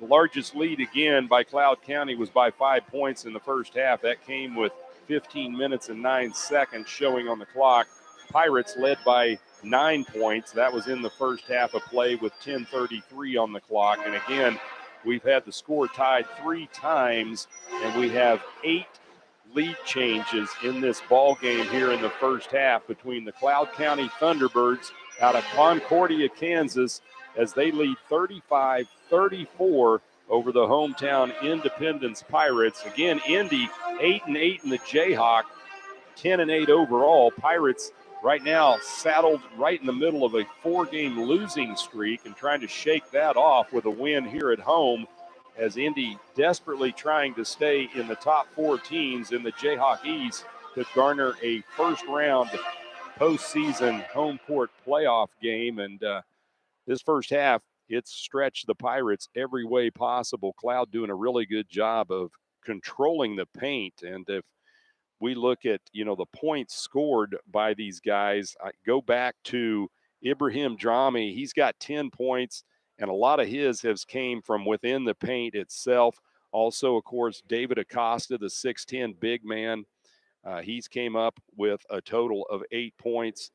The largest lead again by Cloud County was by 5 points in the first half. That came with 15 minutes and 9 seconds showing on the clock. Pirates led by 9 points. That was in the first half of play with 10:33 on the clock. And again, we've had the score tied 3 times, and we have 8 lead changes in this ball game here in the first half between the Cloud County Thunderbirds out of Concordia, Kansas, as they lead 35-34 over the hometown Independence Pirates. Again, Indy 8-8 in the Jayhawk, 10-8 overall. Pirates right now saddled right in the middle of a 4-game losing streak and trying to shake that off with a win here at home, as Indy desperately trying to stay in the top 4 teams in the Jayhawk East to garner a first-round postseason home court playoff game. And this first half, it's stretched the Pirates every way possible. Cloud doing a really good job of controlling the paint. And if we look at, the points scored by these guys, I go back to Ibrahim Drami. He's got 10 points, and a lot of his has came from within the paint itself. Also, of course, David Acosta, the 6'10 big man. He's came up with a total of 8 points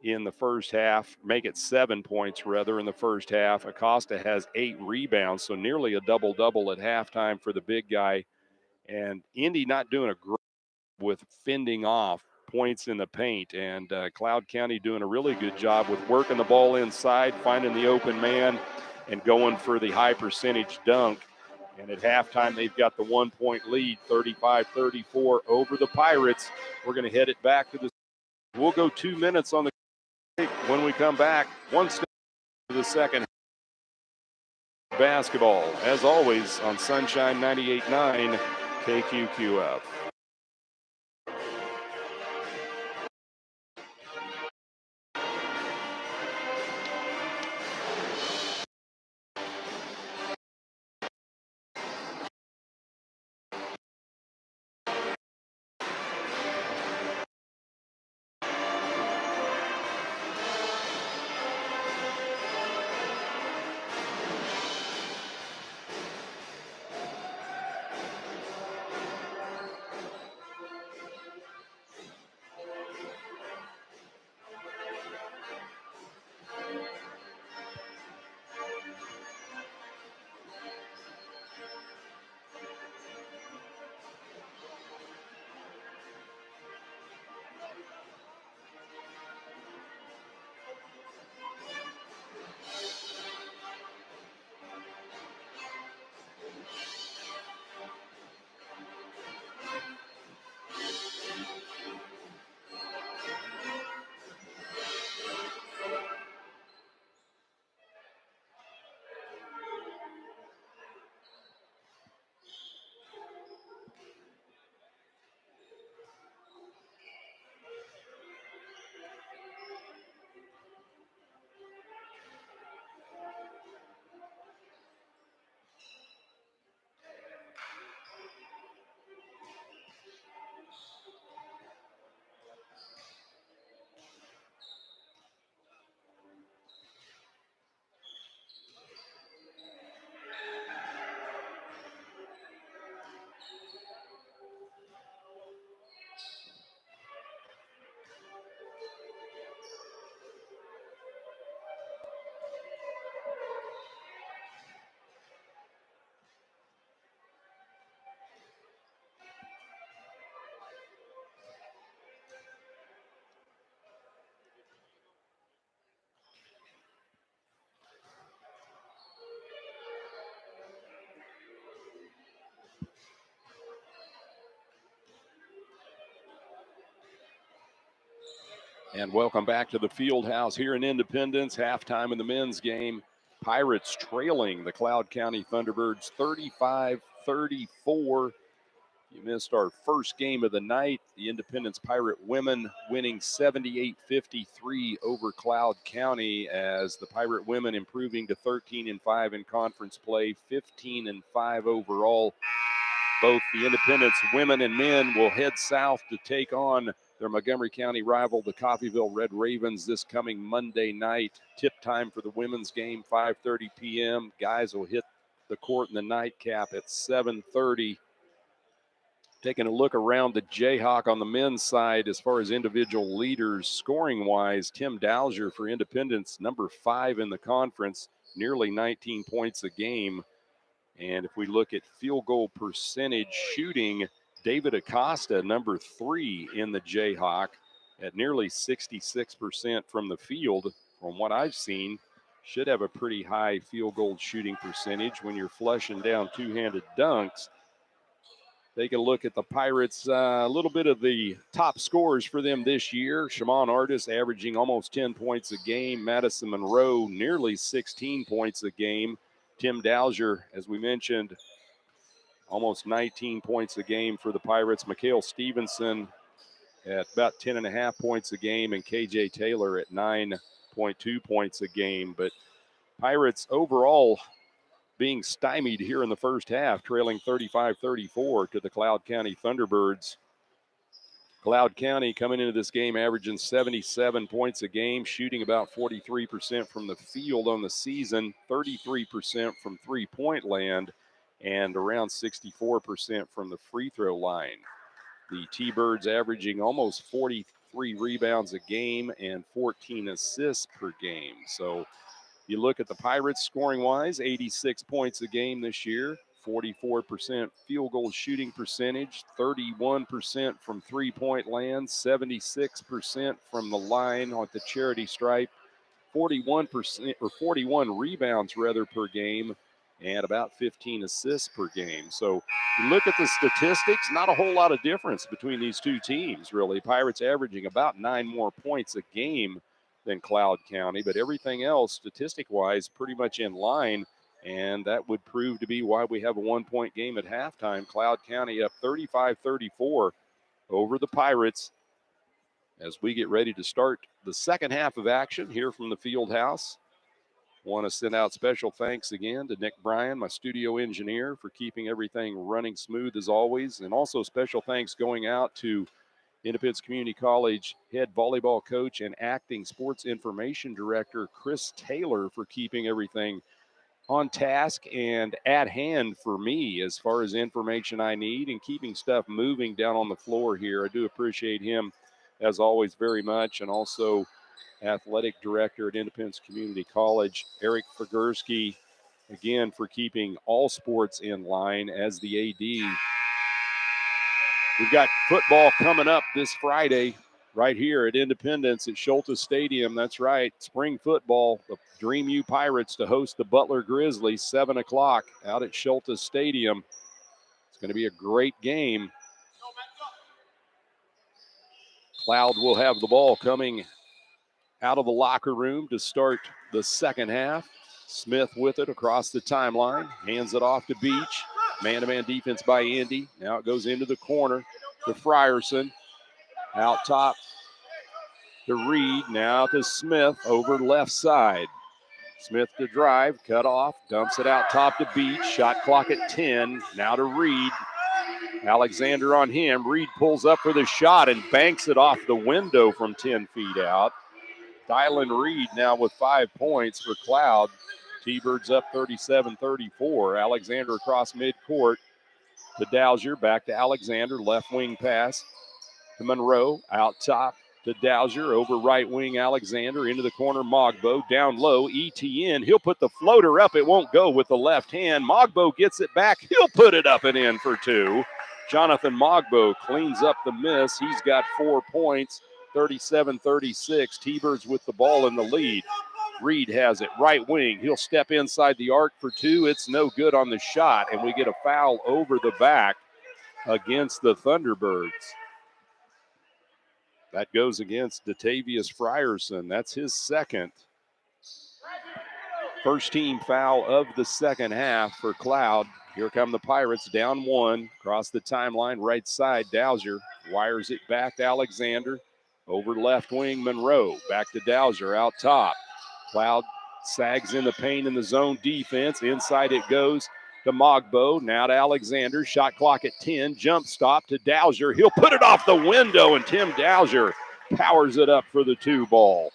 in the first half, make it 7 points rather in the first half. Acosta has 8 rebounds, so nearly a double-double at halftime for the big guy. And Indy not doing a great with fending off points in the paint, and Cloud County doing a really good job with working the ball inside, finding the open man, and going for the high percentage dunk. And at halftime, they've got the 1 point lead, 35-34 over the Pirates. We're going to head it back to the. We'll go 2 minutes on the break. When we come back, one step to the second basketball, as always, on Sunshine 98.9 KQQF. And welcome back to the field house here in Independence. Halftime in the men's game. Pirates trailing the Cloud County Thunderbirds 35-34. You missed our first game of the night. The Independence Pirate women winning 78-53 over Cloud County, as the Pirate women improving to 13-5 in conference play, 15-5 overall. Both the Independence women and men will head south to take on their Montgomery County rival, the Coffeyville Red Ravens, this coming Monday night. Tip time for the women's game, 5:30 p.m. Guys will hit the court in the nightcap at 7:30. Taking a look around the Jayhawk on the men's side as far as individual leaders scoring-wise, Tim Dowser for Independence, number 5 in the conference, nearly 19 points a game. And if we look at field goal percentage shooting, David Acosta, number 3 in the Jayhawk, at nearly 66% from the field. From what I've seen, should have a pretty high field goal shooting percentage when you're flushing down two-handed dunks. Take a look at the Pirates, a little bit of the top scorers for them this year. Shimon Artis averaging almost 10 points a game. Madison Monroe nearly 16 points a game. Tim Dowser, as we mentioned, almost 19 points a game for the Pirates. Mikhail Stevenson at about 10.5 points a game, and KJ Taylor at 9.2 points a game. But Pirates overall being stymied here in the first half, trailing 35-34 to the Cloud County Thunderbirds. Cloud County coming into this game averaging 77 points a game, shooting about 43% from the field on the season, 33% from three-point land, and around 64% from the free throw line. The T-Birds averaging almost 43 rebounds a game and 14 assists per game. So you look at the Pirates scoring-wise, 86 points a game this year, 44% field goal shooting percentage, 31% from three-point land, 76% from the line on the charity stripe, 41% or 41 rebounds rather per game, and about 15 assists per game. So you look at the statistics, not a whole lot of difference between these two teams, really. Pirates averaging about 9 more points a game than Cloud County, but everything else, statistic-wise, pretty much in line, and that would prove to be why we have a one-point game at halftime. Cloud County up 35-34 over the Pirates as we get ready to start the second half of action here from the field house. Want to send out special thanks again to Nick Bryan, my studio engineer, for keeping everything running smooth as always, and also special thanks going out to Independence Community College head volleyball coach and acting sports information director Chris Taylor for keeping everything on task and at hand for me as far as information I need and keeping stuff moving down on the floor here. I do appreciate him as always very much, and also athletic director at Independence Community College, Eric Figursky, again for keeping all sports in line as the AD. We've got football coming up this Friday right here at Independence at Schultes Stadium. That's right, spring football. The Dream U Pirates to host the Butler Grizzlies, 7 o'clock out at Schultes Stadium. It's going to be a great game. Cloud will have the ball coming out of the locker room to start the second half. Smith with it across the timeline, hands it off to Beach. Man-to-man defense by Indy. Now it goes into the corner to Frierson. Out top to Reed. Now to Smith over left side. Smith to drive, cut off, dumps it out top to Beach. Shot clock at 10. Now to Reed. Alexander on him. Reed pulls up for the shot and banks it off the window from 10 feet out. Dylan Reed now with 5 points for Cloud. T-Birds up 37-34. Alexander across midcourt to Dowser. Back to Alexander. Left wing pass to Monroe. Out top to Dowser. Over right wing Alexander. Into the corner Mogbo. Down low ETN. He'll put the floater up. It won't go with the left hand. Mogbo gets it back. He'll put it up and in for 2. Jonathan Mogbo cleans up the miss. He's got 4 points. 37-36. T-Birds with the ball in the lead. Reed has it, right wing. He'll step inside the arc for 2. It's no good on the shot, and we get a foul over the back against the Thunderbirds. That goes against Datavius Frierson. That's his second. First team foul of the second half for Cloud. Here come the Pirates, down 1. Across the timeline, right side, Dowser wires it back to Alexander. Over left wing, Monroe. Back to Dowser, out top. Cloud sags in the paint in the zone defense. Inside it goes to Mogbo. Now to Alexander. Shot clock at 10. Jump stop to Dowser. He'll put it off the window, and Tim Dowser powers it up for the 2 ball.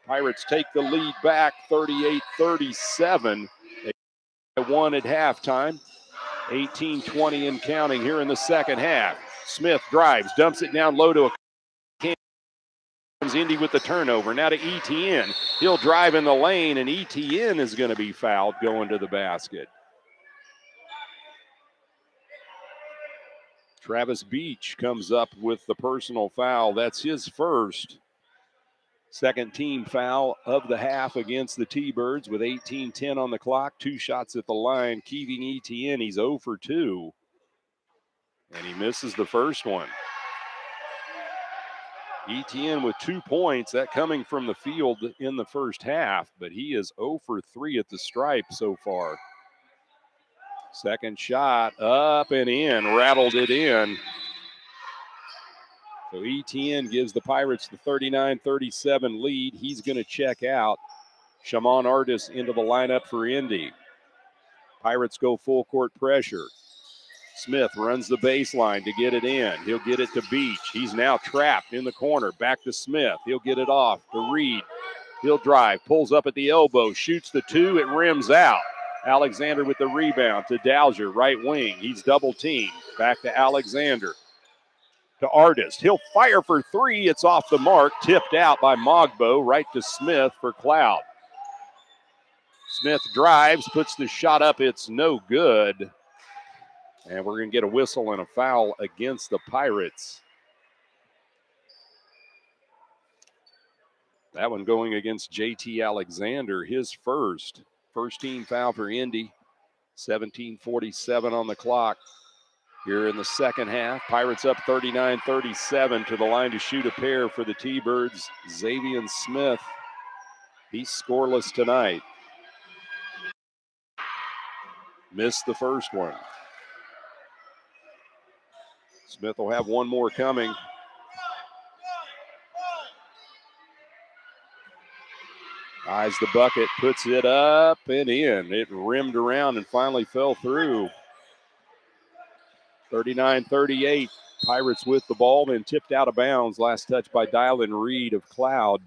Pirates take the lead back 38-37. They won at halftime. 18-20 and counting here in the second half. Smith drives, dumps it down low to a Indy with the turnover. Now to ETN. He'll drive in the lane, and ETN is going to be fouled going to the basket. Travis Beach comes up with the personal foul. That's his first. Second team foul of the half against the T-Birds with 18-10 on the clock. 2 shots at the line. Keeving ETN, he's 0 for 2. And he misses the first one. ETN with 2 points, that coming from the field in the first half, but he is 0 for 3 at the stripe so far. Second shot up and in, rattled it in. So ETN gives the Pirates the 39-37 lead. He's going to check out. Shamon Artis into the lineup for Indy. Pirates go full court pressure. Smith runs the baseline to get it in. He'll get it to Beach. He's now trapped in the corner. Back to Smith. He'll get it off to Reed. He'll drive, pulls up at the elbow, shoots the two. It rims out. Alexander with the rebound to Dowser, right wing. He's double teamed. Back to Alexander. To Artist. He'll fire for three. It's off the mark. Tipped out by Mogbo. Right to Smith for Cloud. Smith drives, puts the shot up. It's no good. And we're going to get a whistle and a foul against the Pirates. That one going against JT Alexander, his first team foul for Indy. 17:47 on the clock here in the second half. Pirates up 39-37 to the line to shoot a pair for the T-Birds. Xavier Smith, he's scoreless tonight. Missed the first one. Smith will have one more coming. Eyes the bucket, puts it up and in. It rimmed around and finally fell through. 39-38. Pirates with the ball, then tipped out of bounds. Last touch by Dylan Reed of Cloud.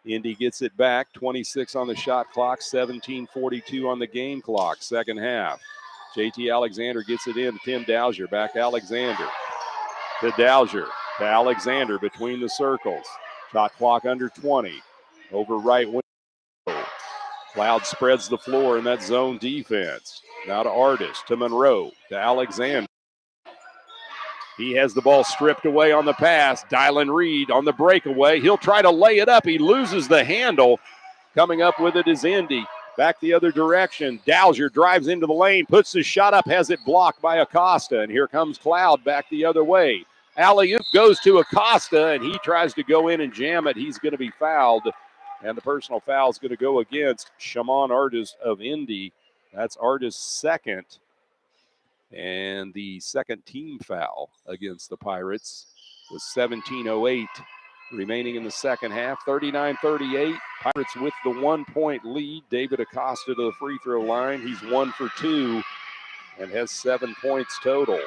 Indy gets it back. 26 on the shot clock, 17:42 on the game clock. Second half. JT Alexander gets it in to Tim Dowser. Back to Alexander. To Dowser. To Alexander between the circles. Shot clock under 20. Over right wing. Cloud spreads the floor in that zone defense. Now to Artist. To Monroe. To Alexander. He has the ball stripped away on the pass. Dylan Reed on the breakaway. He'll try to lay it up. He loses the handle. Coming up with it is Indy. Back the other direction. Dowser drives into the lane, puts his shot up, has it blocked by Acosta. And here comes Cloud back the other way. Alley-oop goes to Acosta, and he tries to go in and jam it. He's going to be fouled. And the personal foul is going to go against Shamon Artis of Indy. That's Artis' second. And the second team foul against the Pirates was 17:08 remaining in the second half. 39-38. Pirates with the 1-point lead. David Acosta to the free throw line. He's 1 for 2 and has 7 points total.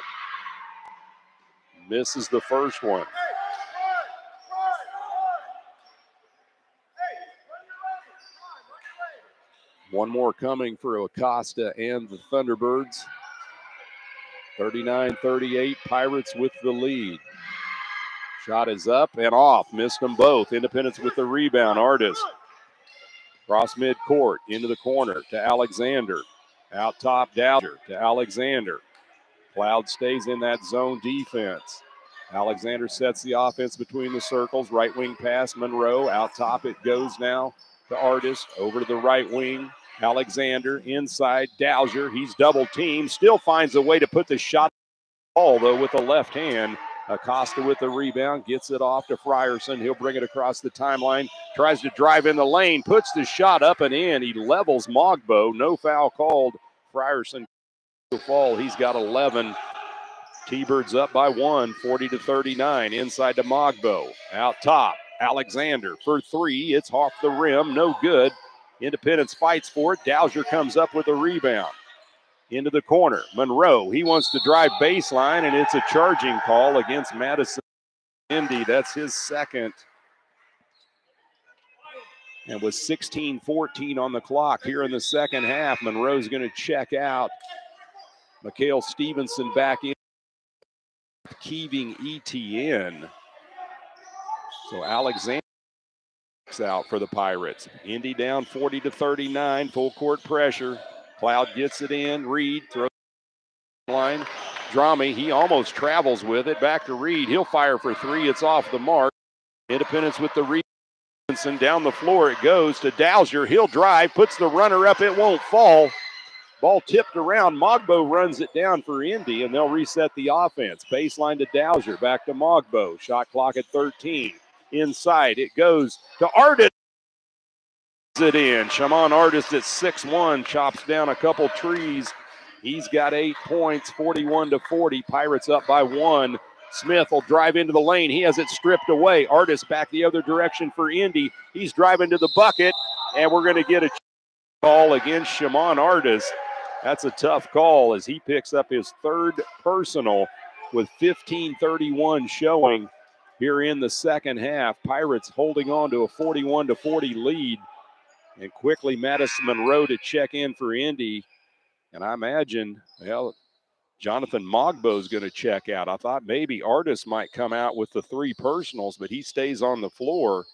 Misses the first one. One more coming for Acosta and the Thunderbirds. 39-38, Pirates with the lead. Shot is up and off. Missed them both. Independence with the rebound. Artist. Cross midcourt. Into the corner to Alexander. Out top, Dowser to Alexander. Cloud stays in that zone defense. Alexander sets the offense between the circles. Right wing pass, Monroe. Out top it goes now to Artist. Over to the right wing. Alexander inside, Dowser. He's double teamed. Still finds a way to put the shot ball, though, with the left hand. Acosta with the rebound, gets it off to Frierson. He'll bring it across the timeline. Tries to drive in the lane, puts the shot up and in. He levels Mogbo. No foul called. Frierson to fall. He's got 11. T-Birds up by 1, 40-39. Inside to Mogbo. Out top, Alexander for three. It's off the rim. No good. Independence fights for it. Dowser comes up with a rebound. Into the corner. Monroe, he wants to drive baseline, and it's a charging call against Madison Indy. That's his second. And with 16:14 on the clock here in the second half, Monroe's going to check out. Mikhail Stevenson back in. Keeving ETN. So Alexander out for the Pirates. Indy down 40-39, full court pressure. Cloud gets it in. Reed throws the line. Drami, he almost travels with it. Back to Reed. He'll fire for three. It's off the mark. Independence with the rebound. Down the floor it goes to Dowser. He'll drive, puts the runner up. It won't fall. Ball tipped around. Mogbo runs it down for Indy, and they'll reset the offense. Baseline to Dowser. Back to Mogbo. Shot clock at 13. Inside it goes to Artist. It in. Shamon Artist at 6'1", chops down a couple trees. He's got 8 points, 41-40. Pirates up by 1. Smith will drive into the lane. He has it stripped away. Artist back the other direction for Indy. He's driving to the bucket, And we're going to get a call against Shimon Artis. That's a tough call as he picks up his third personal with 15:31 showing here in the second half. Pirates holding on to a 41-40 lead. And quickly Madison Monroe to check in for Indy. And I imagine, well, Jonathan Mogbo is going to check out. I thought maybe Artis might come out with the three personals, but he stays on the floor.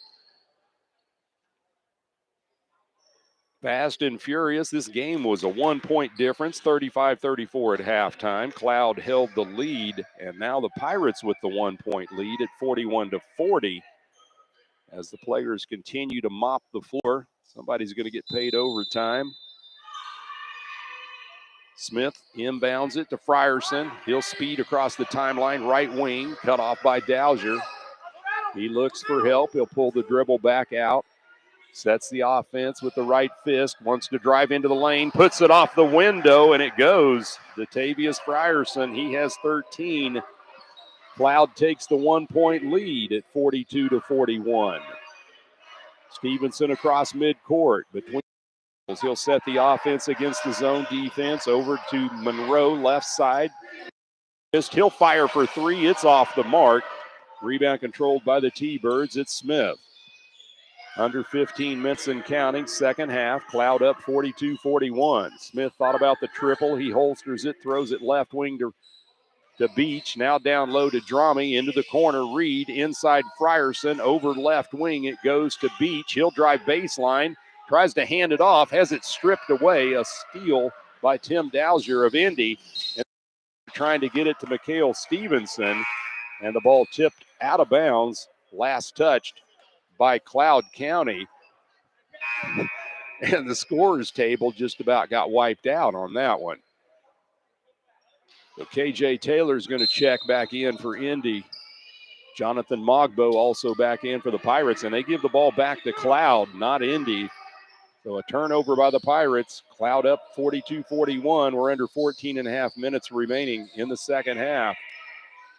Fast and furious. This game was a 1-point difference, 35-34 at halftime. Cloud held the lead, and now the Pirates with the 1-point lead at 41-40. As the players continue to mop the floor, somebody's going to get paid overtime. Smith inbounds it to Frierson. He'll speed across the timeline, right wing, cut off by Dowser. He looks for help. He'll pull the dribble back out. Sets the offense with the right fist, wants to drive into the lane, puts it off the window, and it goes. Datavius Frierson, he has 13. Cloud takes the 1-point lead at 42-41. Stevenson across midcourt. Between he'll set the offense against the zone defense. Over to Monroe, left side. He'll fire for three. It's off the mark. Rebound controlled by the T-Birds. It's Smith. Under 15 minutes and counting, second half. Cloud up 42-41. Smith thought about the triple. He holsters it, throws it left wing to Beach. Now down low to Drami, into the corner. Reed inside Frierson, over left wing. It goes to Beach. He'll drive baseline, tries to hand it off, has it stripped away. A steal by Tim Dowser of Indy. And trying to get it to Mikhail Stevenson, and the ball tipped out of bounds. Last touched by Cloud County. And the scorers table just about got wiped out on that one. So KJ Taylor's going to check back in for Indy. Jonathan Mogbo also back in for the Pirates, and they give the ball back to Cloud, not Indy. So a turnover by the Pirates. Cloud up 42-41. We're under 14 and a half minutes remaining in the second half.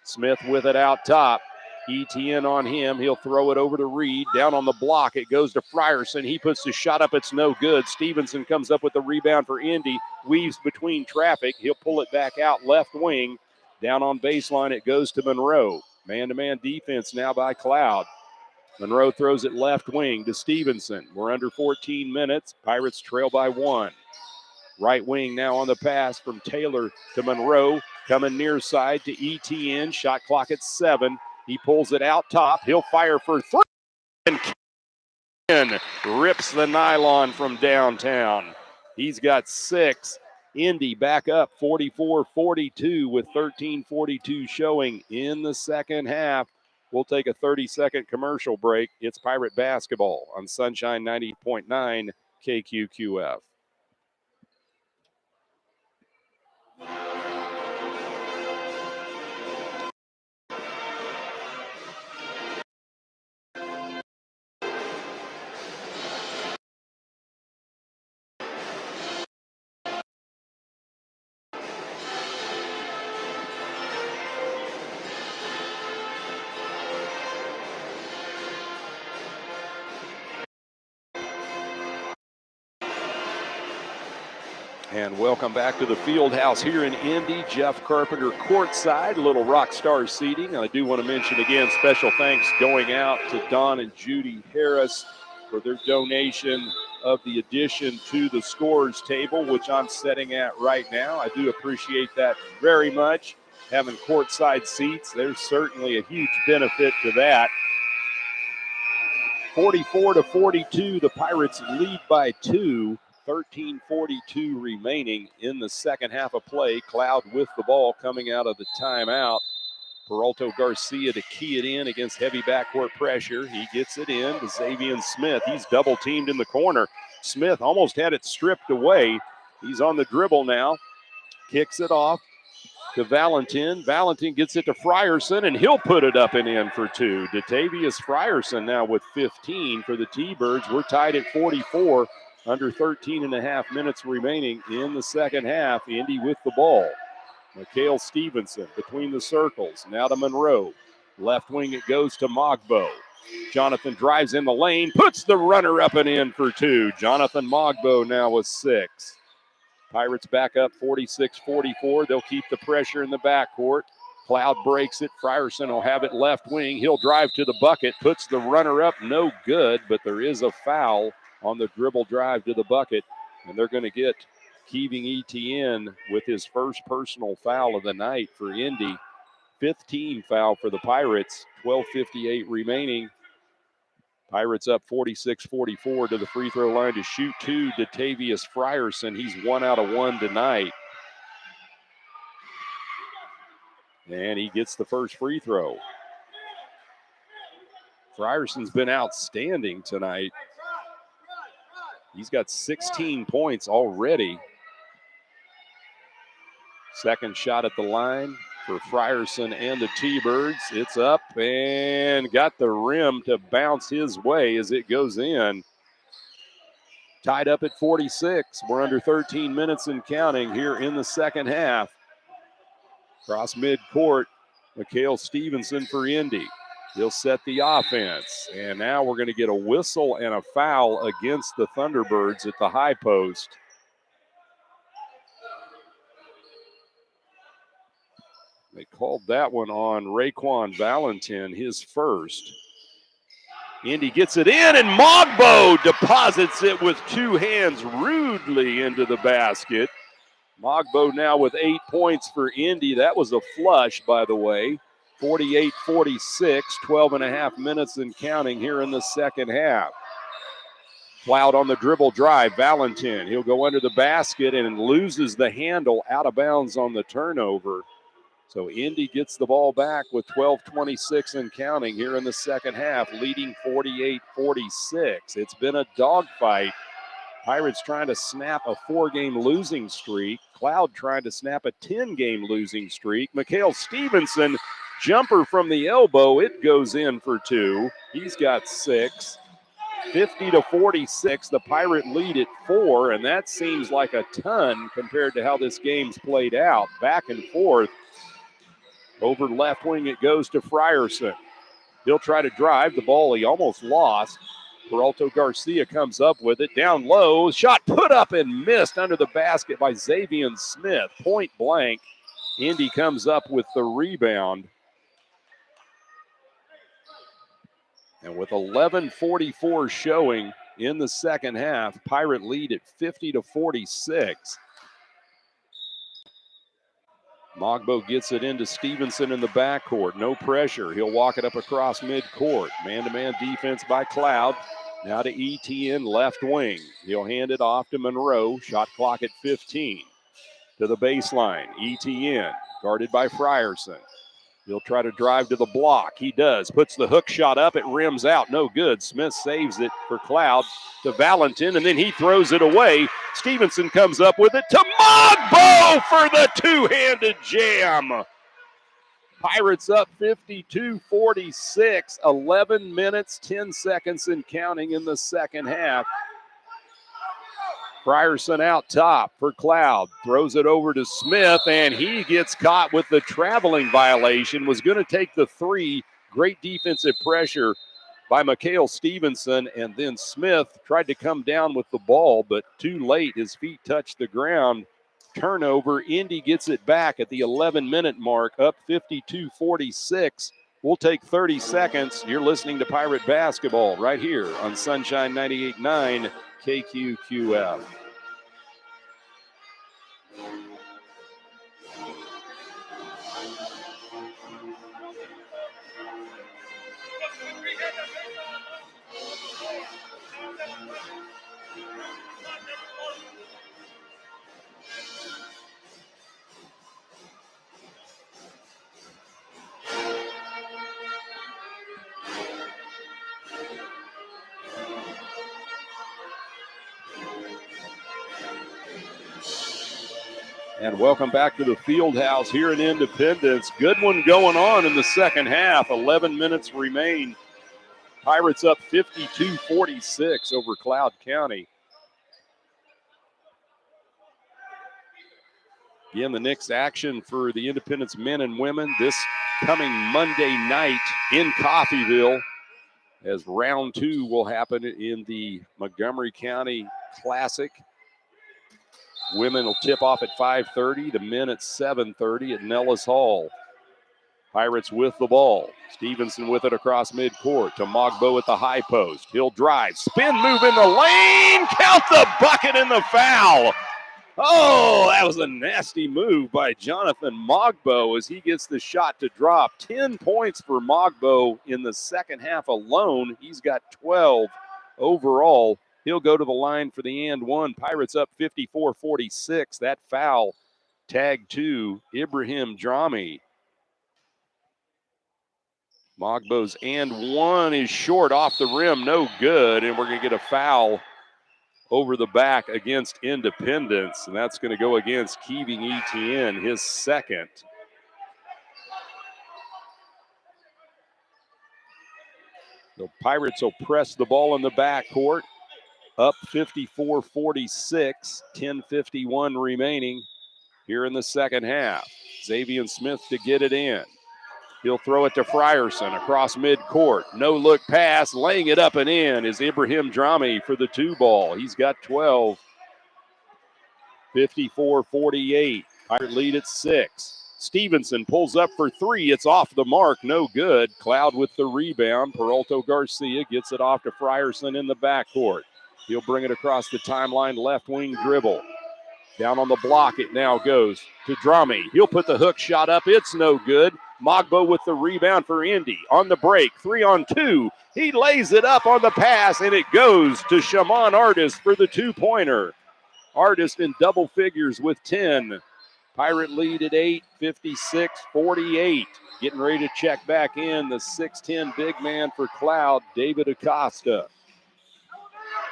Smith with it out top. ETN on him. He'll throw it over to Reed. Down on the block. It goes to Frierson. He puts the shot up. It's no good. Stevenson comes up with the rebound for Indy. Weaves between traffic. He'll pull it back out left wing. Down on baseline, it goes to Monroe. Man-to-man defense now by Cloud. Monroe throws it left wing to Stevenson. We're under 14 minutes. Pirates trail by 1. Right wing now on the pass from Taylor to Monroe. Coming near side to ETN. Shot clock at 7. He pulls it out top. He'll fire for 3. And Ken rips the nylon from downtown. He's got 6. Indy back up 44-42 with 13:42 showing in the second half. We'll take a 30-second commercial break. It's Pirate basketball on Sunshine 90.9 KQQF. And welcome back to the field house here in Indy. Jeff Carpenter courtside, a little rock star seating. I do want to mention again, special thanks going out to Don and Judy Harris for their donation of the addition to the scorers table, which I'm setting at right now. I do appreciate that very much. Having courtside seats, there's certainly a huge benefit to that. 44-42, the Pirates lead by 2. 13:42 remaining in the second half of play. Cloud with the ball coming out of the timeout. Peralto Garcia to key it in against heavy backcourt pressure. He gets it in to Xavier Smith. He's double teamed in the corner. Smith almost had it stripped away. He's on the dribble now. Kicks it off to Valentin. Valentin gets it to Frierson, and he'll put it up and in for 2. Datavius Frierson now with 15 for the T-Birds. We're tied at 44. Under 13 and a half minutes remaining in the second half. Indy with the ball. Mikhail Stevenson between the circles. Now to Monroe. Left wing it goes to Mogbo. Jonathan drives in the lane, puts the runner up and in for 2. Jonathan Mogbo now with 6. Pirates back up 46-44. They'll keep the pressure in the backcourt. Cloud breaks it. Frierson will have it left wing. He'll drive to the bucket, puts the runner up, no good, but there is a foul on the dribble drive to the bucket, and they're going to get Keeving Etienne with his first personal foul of the night for Indy. 5th team foul for the Pirates. 12:58 remaining. Pirates up 46-44 to the free throw line to shoot 2. Datavius Frierson, he's 1 out of 1 tonight. And he gets the first free throw. Frierson's been outstanding tonight. He's got 16 points already. Second shot at the line for Frierson and the T-Birds. It's up and got the rim to bounce his way as it goes in. Tied up at 46. We're under 13 minutes and counting here in the second half. Cross midcourt, Mikhail Stevenson for Indy. He'll set the offense. And now we're going to get a whistle and a foul against the Thunderbirds at the high post. They called that one on Raekwon Valentin, his first. Indy gets it in, and Mogbo deposits it with 2 hands rudely into the basket. Mogbo now with 8 points for Indy. That was a flush, by the way. 48-46, 12 and a half minutes and counting here in the second half. Cloud on the dribble drive, Valentin. He'll go under the basket and loses the handle out of bounds on the turnover. So Indy gets the ball back with 12:26 and counting here in the second half, leading 48-46. It's been a dogfight. Pirates trying to snap a 4-game losing streak. Cloud trying to snap a 10-game losing streak. Mikhail Stevenson, jumper from the elbow. It goes in for 2. He's got 6. 50-46. The Pirate lead at 4, and that seems like a ton compared to how this game's played out. Back and forth. Over left wing it goes to Frierson. He'll try to drive the ball. He almost lost. Peralto Garcia comes up with it. Down low. Shot put up and missed under the basket by Xavier Smith. Point blank. Indy comes up with the rebound. And with 11:44 showing in the second half, Pirate lead at 50-46. Mogbo gets it into Stevenson in the backcourt. No pressure. He'll walk it up across midcourt. Man-to-man defense by Cloud. Now to Etienne, left wing. He'll hand it off to Monroe. Shot clock at 15. To the baseline. Etienne, guarded by Frierson. He'll try to drive to the block. He does. Puts the hook shot up. It rims out. No good. Smith saves it for Cloud to Valentin, and then he throws it away. Stevenson comes up with it to Mogbo for the two-handed jam. Pirates up 52-46. 11 minutes, 10 seconds and counting in the second half. Frierson out top for Cloud. Throws it over to Smith, and he gets caught with the traveling violation. Was going to take the 3. Great defensive pressure by Mikhail Stevenson, and then Smith tried to come down with the ball, but too late. His feet touched the ground. Turnover. Indy gets it back at the 11-minute mark, up 52-46. We'll take 30 seconds. You're listening to Pirate Basketball right here on Sunshine 98.9 KQQF. And welcome back to the field house here in Independence. Good one going on in the second half. 11 minutes remain. Pirates up 52-46 over Cloud County. Again, the next action for the Independence men and women this coming Monday night in Coffeyville. as round 2 will happen in the Montgomery County Classic. Women will tip off at 5:30, the men at 7:30 at Nellis Hall. Pirates with the ball. Stevenson with it across midcourt to Mogbo at the high post. He'll drive, spin move in the lane, count the bucket and the foul. Oh, that was a nasty move by Jonathan Mogbo as he gets the shot to drop. 10 points for Mogbo in the second half alone. He's got 12 overall. He'll go to the line for the and one. Pirates up 54-46. That foul tag to Ibrahim Drami. Mogbo's and one is short off the rim, no good, and we're going to get a foul over the back against Independence, and that's going to go against Keeving Etienne, his second. The Pirates will press the ball in the backcourt, up 54-46, 10:51 remaining here in the second half. Xavier Smith to get it in. He'll throw it to Frierson across midcourt. No look pass, laying it up and in is Ibrahim Drami for the 2 ball. He's got 12. 54-48. Pirate lead at 6. Stevenson pulls up for 3. It's off the mark. No good. Cloud with the rebound. Peralto Garcia gets it off to Frierson in the backcourt. He'll bring it across the timeline. Left wing dribble. Down on the block it now goes to Drami. He'll put the hook shot up. It's no good. Mogbo with the rebound for Indy. On the break. 3-on-2. He lays it up on the pass, and it goes to Shaman Artis for the 2-pointer. Artist in double figures with 10. Pirate lead at 8, 56-48. Getting ready to check back in the 6'10 big man for Cloud, David Acosta.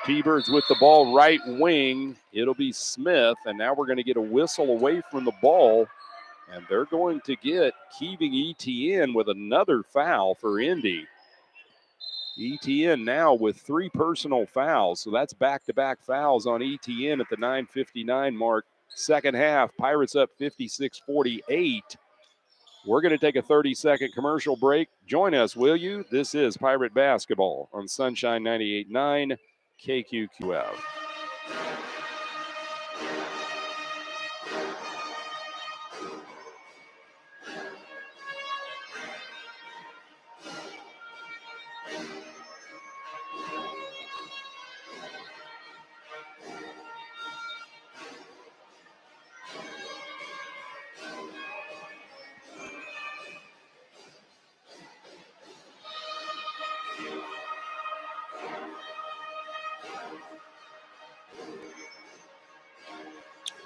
T-Birds with the ball right wing. It'll be Smith, and now we're going to get a whistle away from the ball, and they're going to get Keeving Etienne with another foul for Indy. Etienne now with 3 personal fouls, so that's back-to-back fouls on Etienne at the 9:59 mark. Second half, Pirates up 56-48. We're going to take a 30-second commercial break. Join us, will you? This is Pirate Basketball on Sunshine 98.9 KQQF.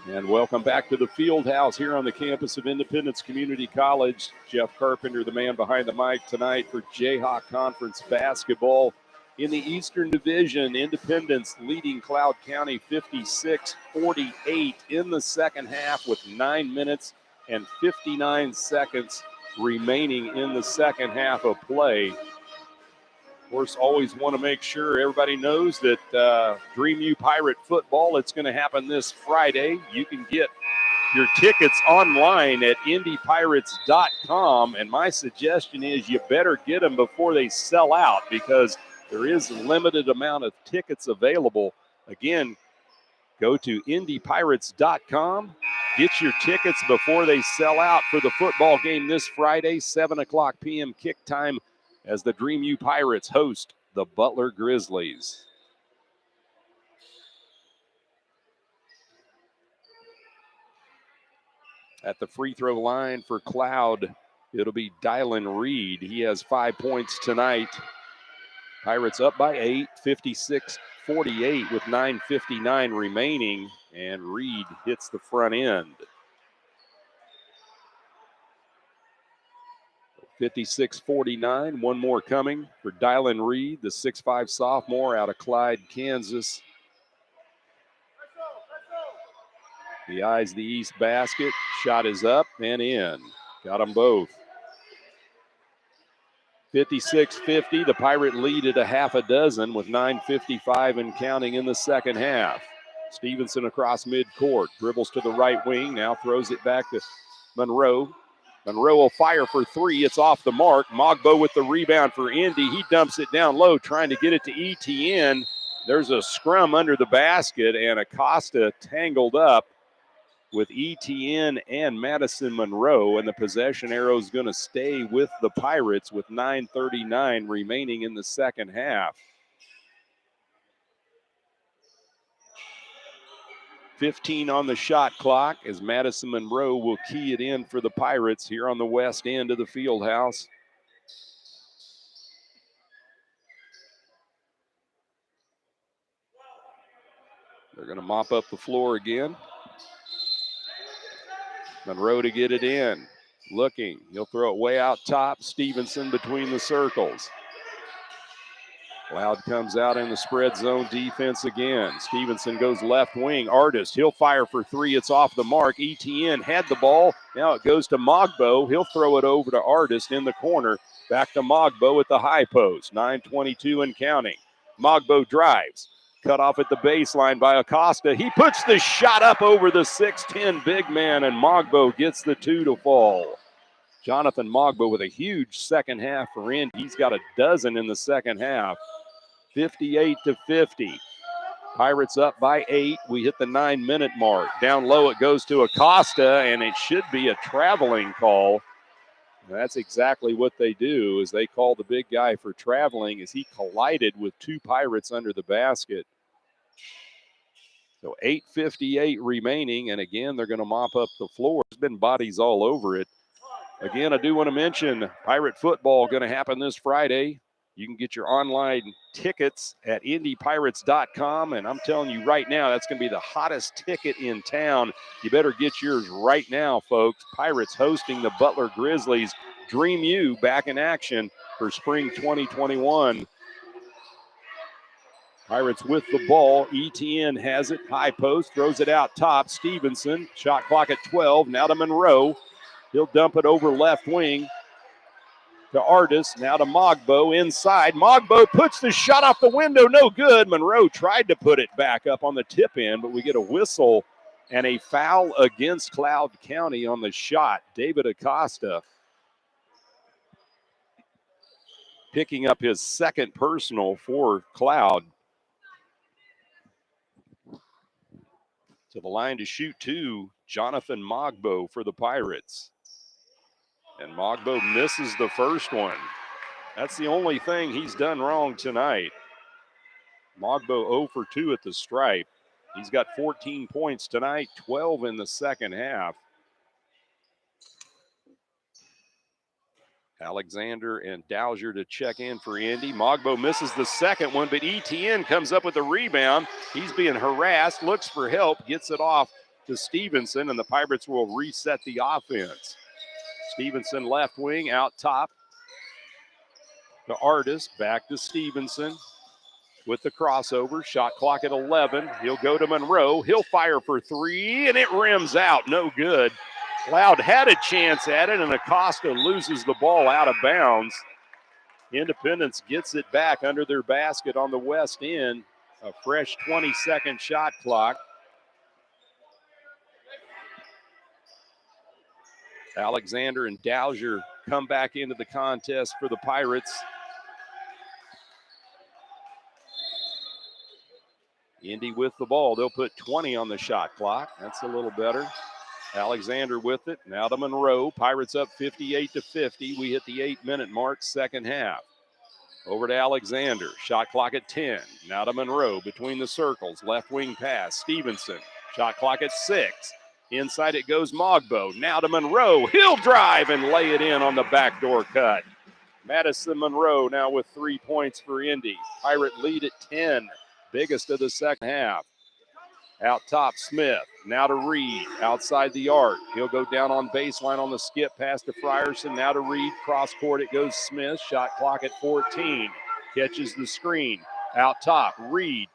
And welcome back to the Field House here on the campus of Independence Community College. Jeff Carpenter, the man behind the mic tonight for Jayhawk Conference basketball. In the Eastern Division, Independence leading Cloud County 56-48 in the second half with 9 minutes and 59 seconds remaining in the second half of play. Of course, always want to make sure everybody knows that Dream U Pirate football, it's going to happen this Friday. You can get your tickets online at indypirates.com, and my suggestion is you better get them before they sell out because there is a limited amount of tickets available. Again, go to indypirates.com. Get your tickets before they sell out for the football game this Friday, 7 o'clock p.m. kick time, as the Dream U Pirates host the Butler Grizzlies. At the free throw line for Cloud, it'll be Dylan Reed. He has 5 points tonight. Pirates up by 8, 56-48 with 9:59 remaining, and Reed hits the front end. 56-49, one more coming for Dylan Reed, the 6'5 sophomore out of Clyde, Kansas. He eyes the east basket, shot is up and in. Got them both. 56-50, the Pirate lead at a half a dozen with 9:55 and counting in the second half. Stevenson across midcourt, dribbles to the right wing, now throws it back to Monroe. Monroe will fire for three. It's off the mark. Mogbo with the rebound for Indy. He dumps it down low, trying to get it to ETN. There's a scrum under the basket, and Acosta tangled up with ETN and Madison Monroe, and the possession arrow is going to stay with the Pirates with 9:39 remaining in the second half. 15 on the shot clock as Madison Monroe will key it in for the Pirates here on the west end of the field house. They're going to mop up the floor again. Monroe to get it in. Looking. He'll throw it way out top. Stevenson between the circles. Loud comes out in the spread zone defense again. Stevenson goes left wing. Artist, he'll fire for three. It's off the mark. ETN had the ball. Now it goes to Mogbo. He'll throw it over to Artist in the corner. Back to Mogbo at the high post. 9:22 and counting. Mogbo drives. Cut off at the baseline by Acosta. He puts the shot up over the 6'10 big man, and Mogbo gets the two to fall. Jonathan Mogbo with a huge second half for Indy. He's got a dozen in the second half. 58-50. Pirates up by 8. We hit the 9-minute mark. Down low it goes to Acosta, and it should be a traveling call. That's exactly what they do, is they call the big guy for traveling as he collided with two Pirates under the basket. So 8:58 remaining, and again, they're going to mop up the floor. There's been bodies all over it. Again, I do want to mention Pirate football going to happen this Friday. You can get your online tickets at indypirates.com, and I'm telling you right now, that's going to be the hottest ticket in town. You better get yours right now, folks. Pirates hosting the Butler Grizzlies. Dream U back in action for spring 2021. Pirates with the ball. ETN has it. High post. Throws it out top. Stevenson. Shot clock at 12. Now to Monroe. He'll dump it over left wing to Artis. Now to Mogbo inside. Mogbo puts the shot off the window. No good. Monroe tried to put it back up on the tip end, but we get a whistle and a foul against Cloud County on the shot. David Acosta picking up his second personal for Cloud. To the line to shoot two, Jonathan Mogbo for the Pirates. And Mogbo misses the first one. That's the only thing he's done wrong tonight. Mogbo 0 for 2 at the stripe. He's got 14 points tonight, 12 in the second half. Alexander and Dowser to check in for Indy. Mogbo misses the second one, but ETN comes up with a rebound. He's being harassed, looks for help, gets it off to Stevenson, and the Pirates will reset the offense. Stevenson left wing, out top to Artis, back to Stevenson with the crossover. Shot clock at 11. He'll go to Monroe. He'll fire for three, and it rims out. No good. Cloud had a chance at it, and Acosta loses the ball out of bounds. Independence gets it back under their basket on the west end. A fresh 20-second shot clock. Alexander and Dowser come back into the contest for the Pirates. Indy with the ball. They'll put 20 on the shot clock. That's a little better. Alexander with it. Now to Monroe. Pirates up 58-50. We hit the 8-minute mark, second half. Over to Alexander. Shot clock at 10. Now to Monroe between the circles. Left wing pass. Stevenson. Shot clock at 6. Inside it goes Mogbo. Now to Monroe. He'll drive and lay it in on the backdoor cut. Madison Monroe now with 3 points for Indy. Pirate lead at 10. Biggest of the second half. Out top, Smith. Now to Reed, outside the arc. He'll go down on baseline on the skip pass to Frierson. Now to Reed, cross court it goes Smith. Shot clock at 14. Catches the screen. Out top, Reed.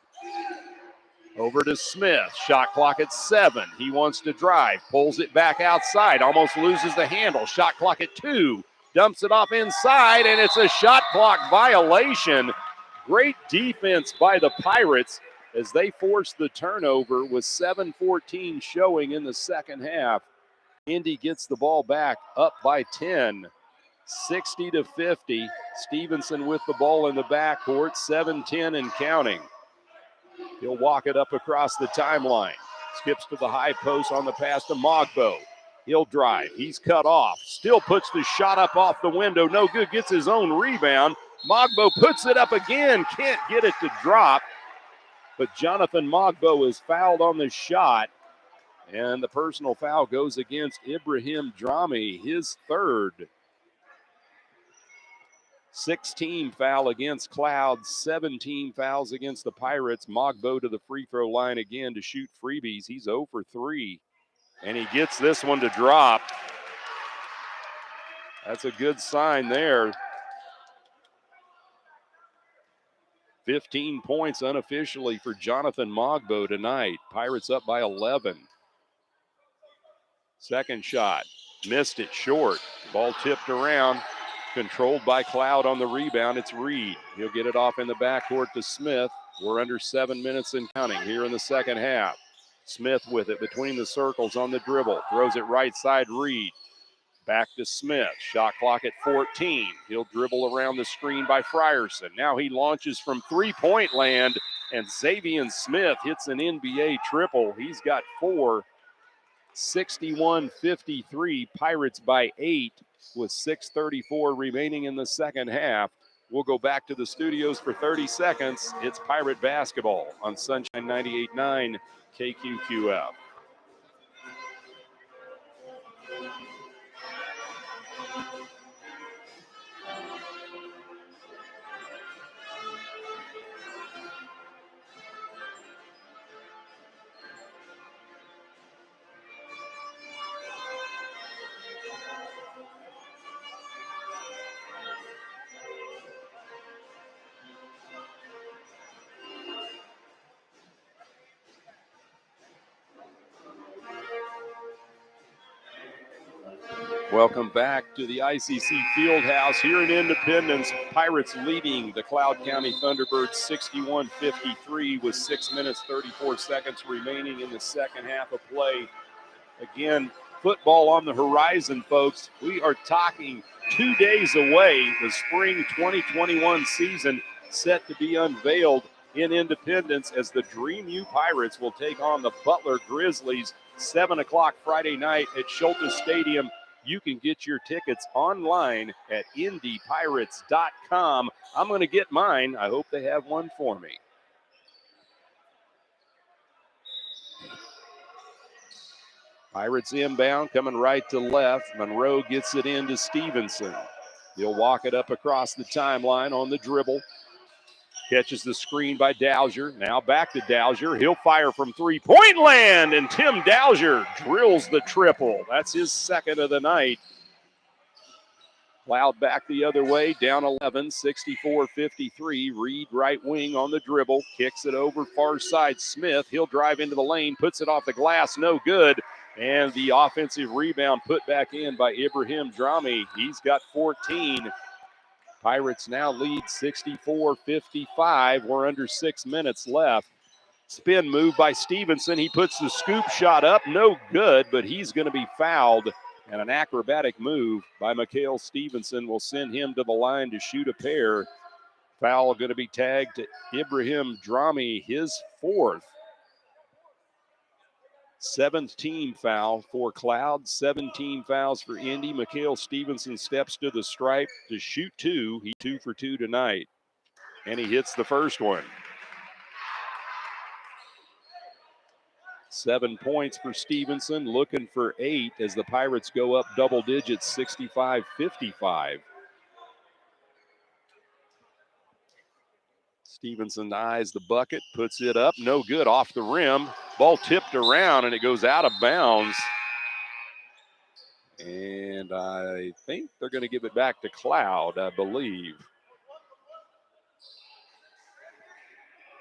Over to Smith. Shot clock at 7. He wants to drive. Pulls it back outside. Almost loses the handle. Shot clock at 2. Dumps it off inside, and it's a shot clock violation. Great defense by the Pirates as they force the turnover with 7:14 showing in the second half. Indy gets the ball back, up by 10, 60-50. Stevenson with the ball in the backcourt, 7-10 and counting. He'll walk it up across the timeline. Skips to the high post on the pass to Mogbo. He'll drive. He's cut off. Still puts the shot up off the window. No good. Gets his own rebound. Mogbo puts it up again. Can't get it to drop. But Jonathan Mogbo is fouled on the shot. And the personal foul goes against Ibrahim Drami, his third. 16 foul against Cloud, 17 fouls against the Pirates. Mogbo to the free throw line again to shoot freebies. He's 0 for 3. And he gets this one to drop. That's a good sign there. 15 points unofficially for Jonathan Mogbo tonight. Pirates up by 11. Second shot, missed it short. Ball tipped around, controlled by Cloud on the rebound. It's Reed. He'll get it off in the backcourt to Smith. We're under 7 minutes and counting here in the second half. Smith with it between the circles on the dribble. Throws it right side, Reed. Back to Smith. Shot clock at 14. He'll dribble around the screen by Frierson. Now he launches from three-point land, and Xavier Smith hits an NBA triple. He's got 4. 61-53. Pirates by 8 with 6:34 remaining in the second half. We'll go back to the studios for 30 seconds. It's Pirate basketball on Sunshine 98.9 KQQF. Welcome back to the ICC Fieldhouse here in Independence. Pirates leading the Cloud County Thunderbirds 61-53 with 6 minutes, 34 seconds remaining in the second half of play. Again, football on the horizon, folks. We are talking 2 days away. The spring 2021 season set to be unveiled in Independence as the Dream U Pirates will take on the Butler Grizzlies 7 o'clock Friday night at Schultes Stadium. You can get your tickets online at indypirates.com. I'm going to get mine. I hope they have one for me. Pirates inbound, coming right to left. Monroe gets it into Stevenson. He'll walk it up across the timeline on the dribble. Catches the screen by Dowser. Now back to Dowser. He'll fire from three-point land, and Tim Dowser drills the triple. That's his second of the night. Cloud back the other way, down 11, 64-53. Reed right wing on the dribble. Kicks it over far side. Smith, he'll drive into the lane, puts it off the glass, no good. And the offensive rebound put back in by Ibrahim Drami. He's got 14. Pirates now lead 64-55. We're under 6 minutes left. Spin move by Stevenson. He puts the scoop shot up. No good, but he's going to be fouled. And an acrobatic move by Mikhail Stevenson will send him to the line to shoot a pair. Foul going to be tagged to Ibrahim Drami, his 4th. 7th team foul for Cloud, 17 fouls for Indy. Mikhail Stevenson steps to the stripe to shoot 2. He's 2 for 2 tonight, and he hits the first one. 7 points for Stevenson, looking for 8 as the Pirates go up double digits, 65-55. Stevenson eyes the bucket, puts it up, no good, off the rim. Ball tipped around, and it goes out of bounds. And I think they're going to give it back to Cloud, I believe.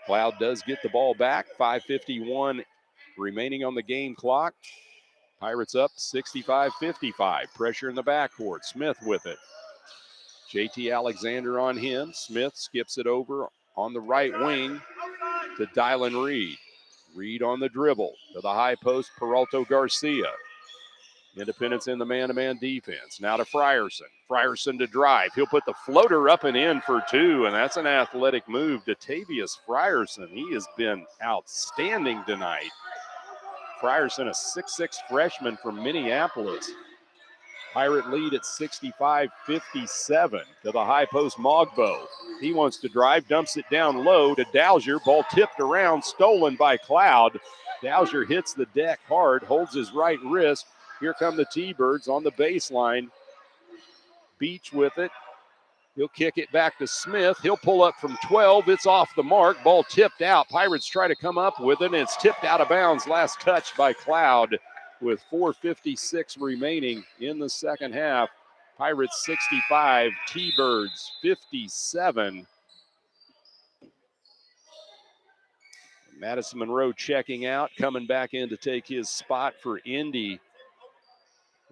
Cloud does get the ball back, 5:51 remaining on the game clock. Pirates up 65-55. Pressure in the backcourt. Smith with it. JT Alexander on him. Smith skips it over on the right wing to Dylan Reed. Reed on the dribble to the high post, Peralto Garcia. Independence in the man-to-man defense. Now to Frierson. Frierson to drive. He'll put the floater up and in for two, and that's an athletic move. Datavius Frierson, he has been outstanding tonight. Frierson, a 6'6" freshman from Minneapolis. Pirate lead at 65-57 to the high post Mogbo. He wants to drive, dumps it down low to Dowser. Ball tipped around, stolen by Cloud. Dowser hits the deck hard, holds his right wrist. Here come the T-Birds on the baseline. Beach with it. He'll kick it back to Smith. He'll pull up from 12. It's off the mark. Ball tipped out. Pirates try to come up with it, and it's tipped out of bounds. Last touch by Cloud with 4:56 remaining in the second half. Pirates 65, T-Birds 57. Madison Monroe checking out, coming back in to take his spot for Indy.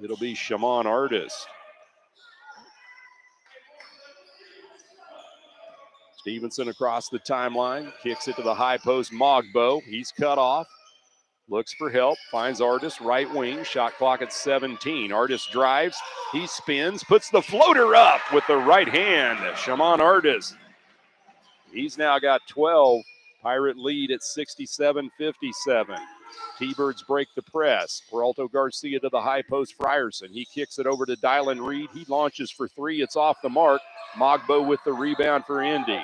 It'll be Shaman Artis. Stevenson across the timeline, kicks it to the high post, Mogbo. He's cut off, looks for help, finds Artis, right wing, shot clock at 17. Artis drives, he spins, puts the floater up with the right hand. Shaman Artis, he's now got 12. Pirate lead at 67-57. T-Birds break the press. Peralto Garcia to the high post, Frierson. He kicks it over to Dylan Reed. He launches for three. It's off the mark. Mogbo with the rebound for Indy.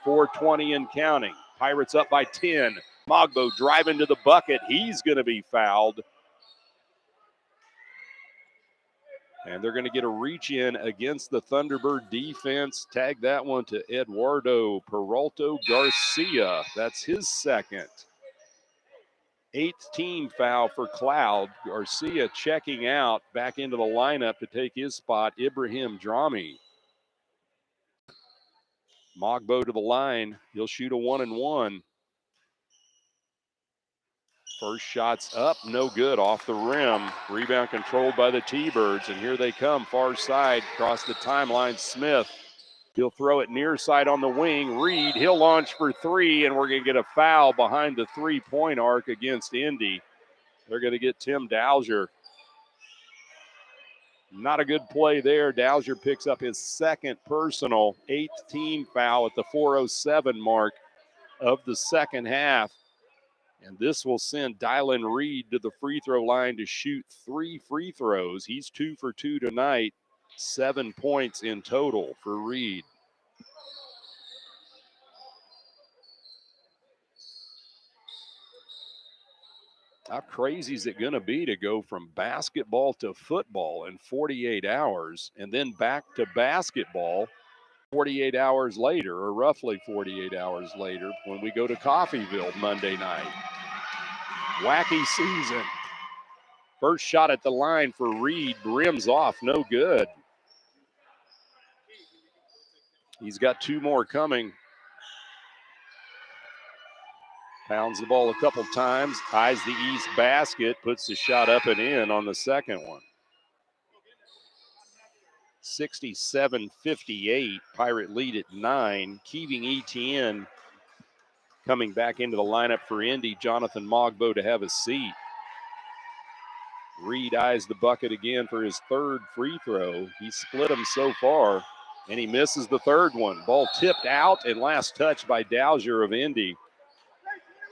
4:20 and counting. Pirates up by 10. Mogbo driving to the bucket. He's going to be fouled. And they're going to get a reach in against the Thunderbird defense. Tag that one to Eduardo Peralto Garcia. That's his second. 8th team foul for Cloud. Garcia checking out back into the lineup to take his spot, Ibrahim Drami. Mogbo to the line. He'll shoot a 1-and-1. First shot's up, no good, off the rim. Rebound controlled by the T-Birds, and here they come, far side, across the timeline, Smith. He'll throw it near side on the wing. Reed, he'll launch for three, and we're going to get a foul behind the three-point arc against Indy. They're going to get Tim Dowser. Not a good play there. Dowser picks up his second personal, 8th team foul at the 4:07 mark of the second half. And this will send Dylan Reed to the free throw line to shoot 3 free throws. He's 2 for 2 tonight, 7 points in total for Reed. How crazy is it going to be to go from basketball to football in 48 hours and then back to basketball 48 hours later, or roughly 48 hours later, when we go to Coffeyville Monday night? Wacky season. First shot at the line for Reed, brims off, no good. He's got 2 more coming. Pounds the ball a couple times, eyes the east basket, puts the shot up and in on the second one. 67-58, Pirate lead at 9. Keeving Etienne coming back into the lineup for Indy. Jonathan Mogbo to have a seat. Reed eyes the bucket again for his 3rd free throw. He split them so far, and he misses the 3rd one. Ball tipped out, and last touch by Dowser of Indy.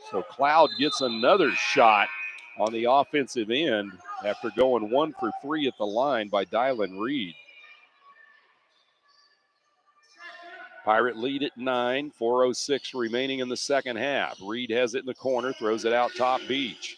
So Cloud gets another shot on the offensive end after going 1 for 3 at the line by Dylan Reed. Pirate lead at 9, 4:06 remaining in the second half. Reed has it in the corner, throws it out top Beach.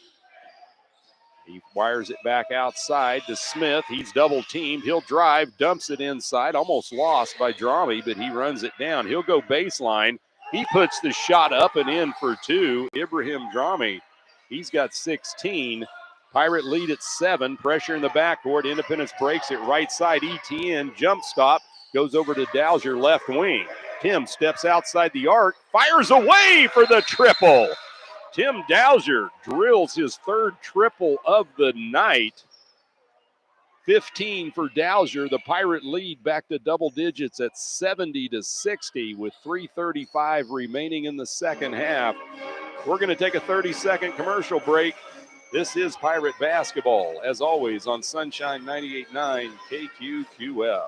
He wires it back outside to Smith. He's double teamed. He'll drive, dumps it inside, almost lost by Drami, but he runs it down. He'll go baseline. He puts the shot up and in for 2. Ibrahim Drami, he's got 16. Pirate lead at 7. Pressure in the backcourt. Independence breaks it right side. Etienne jump stop. Goes over to Dowser, left wing. Tim steps outside the arc, fires away for the triple. Tim Dowser drills his 3rd triple of the night. 15 for Dowser. The Pirate lead back to double digits at 70-60 with 3:35 remaining in the second half. We're going to take a 30-second commercial break. This is Pirate Basketball, as always, on Sunshine 98.9 KQQF.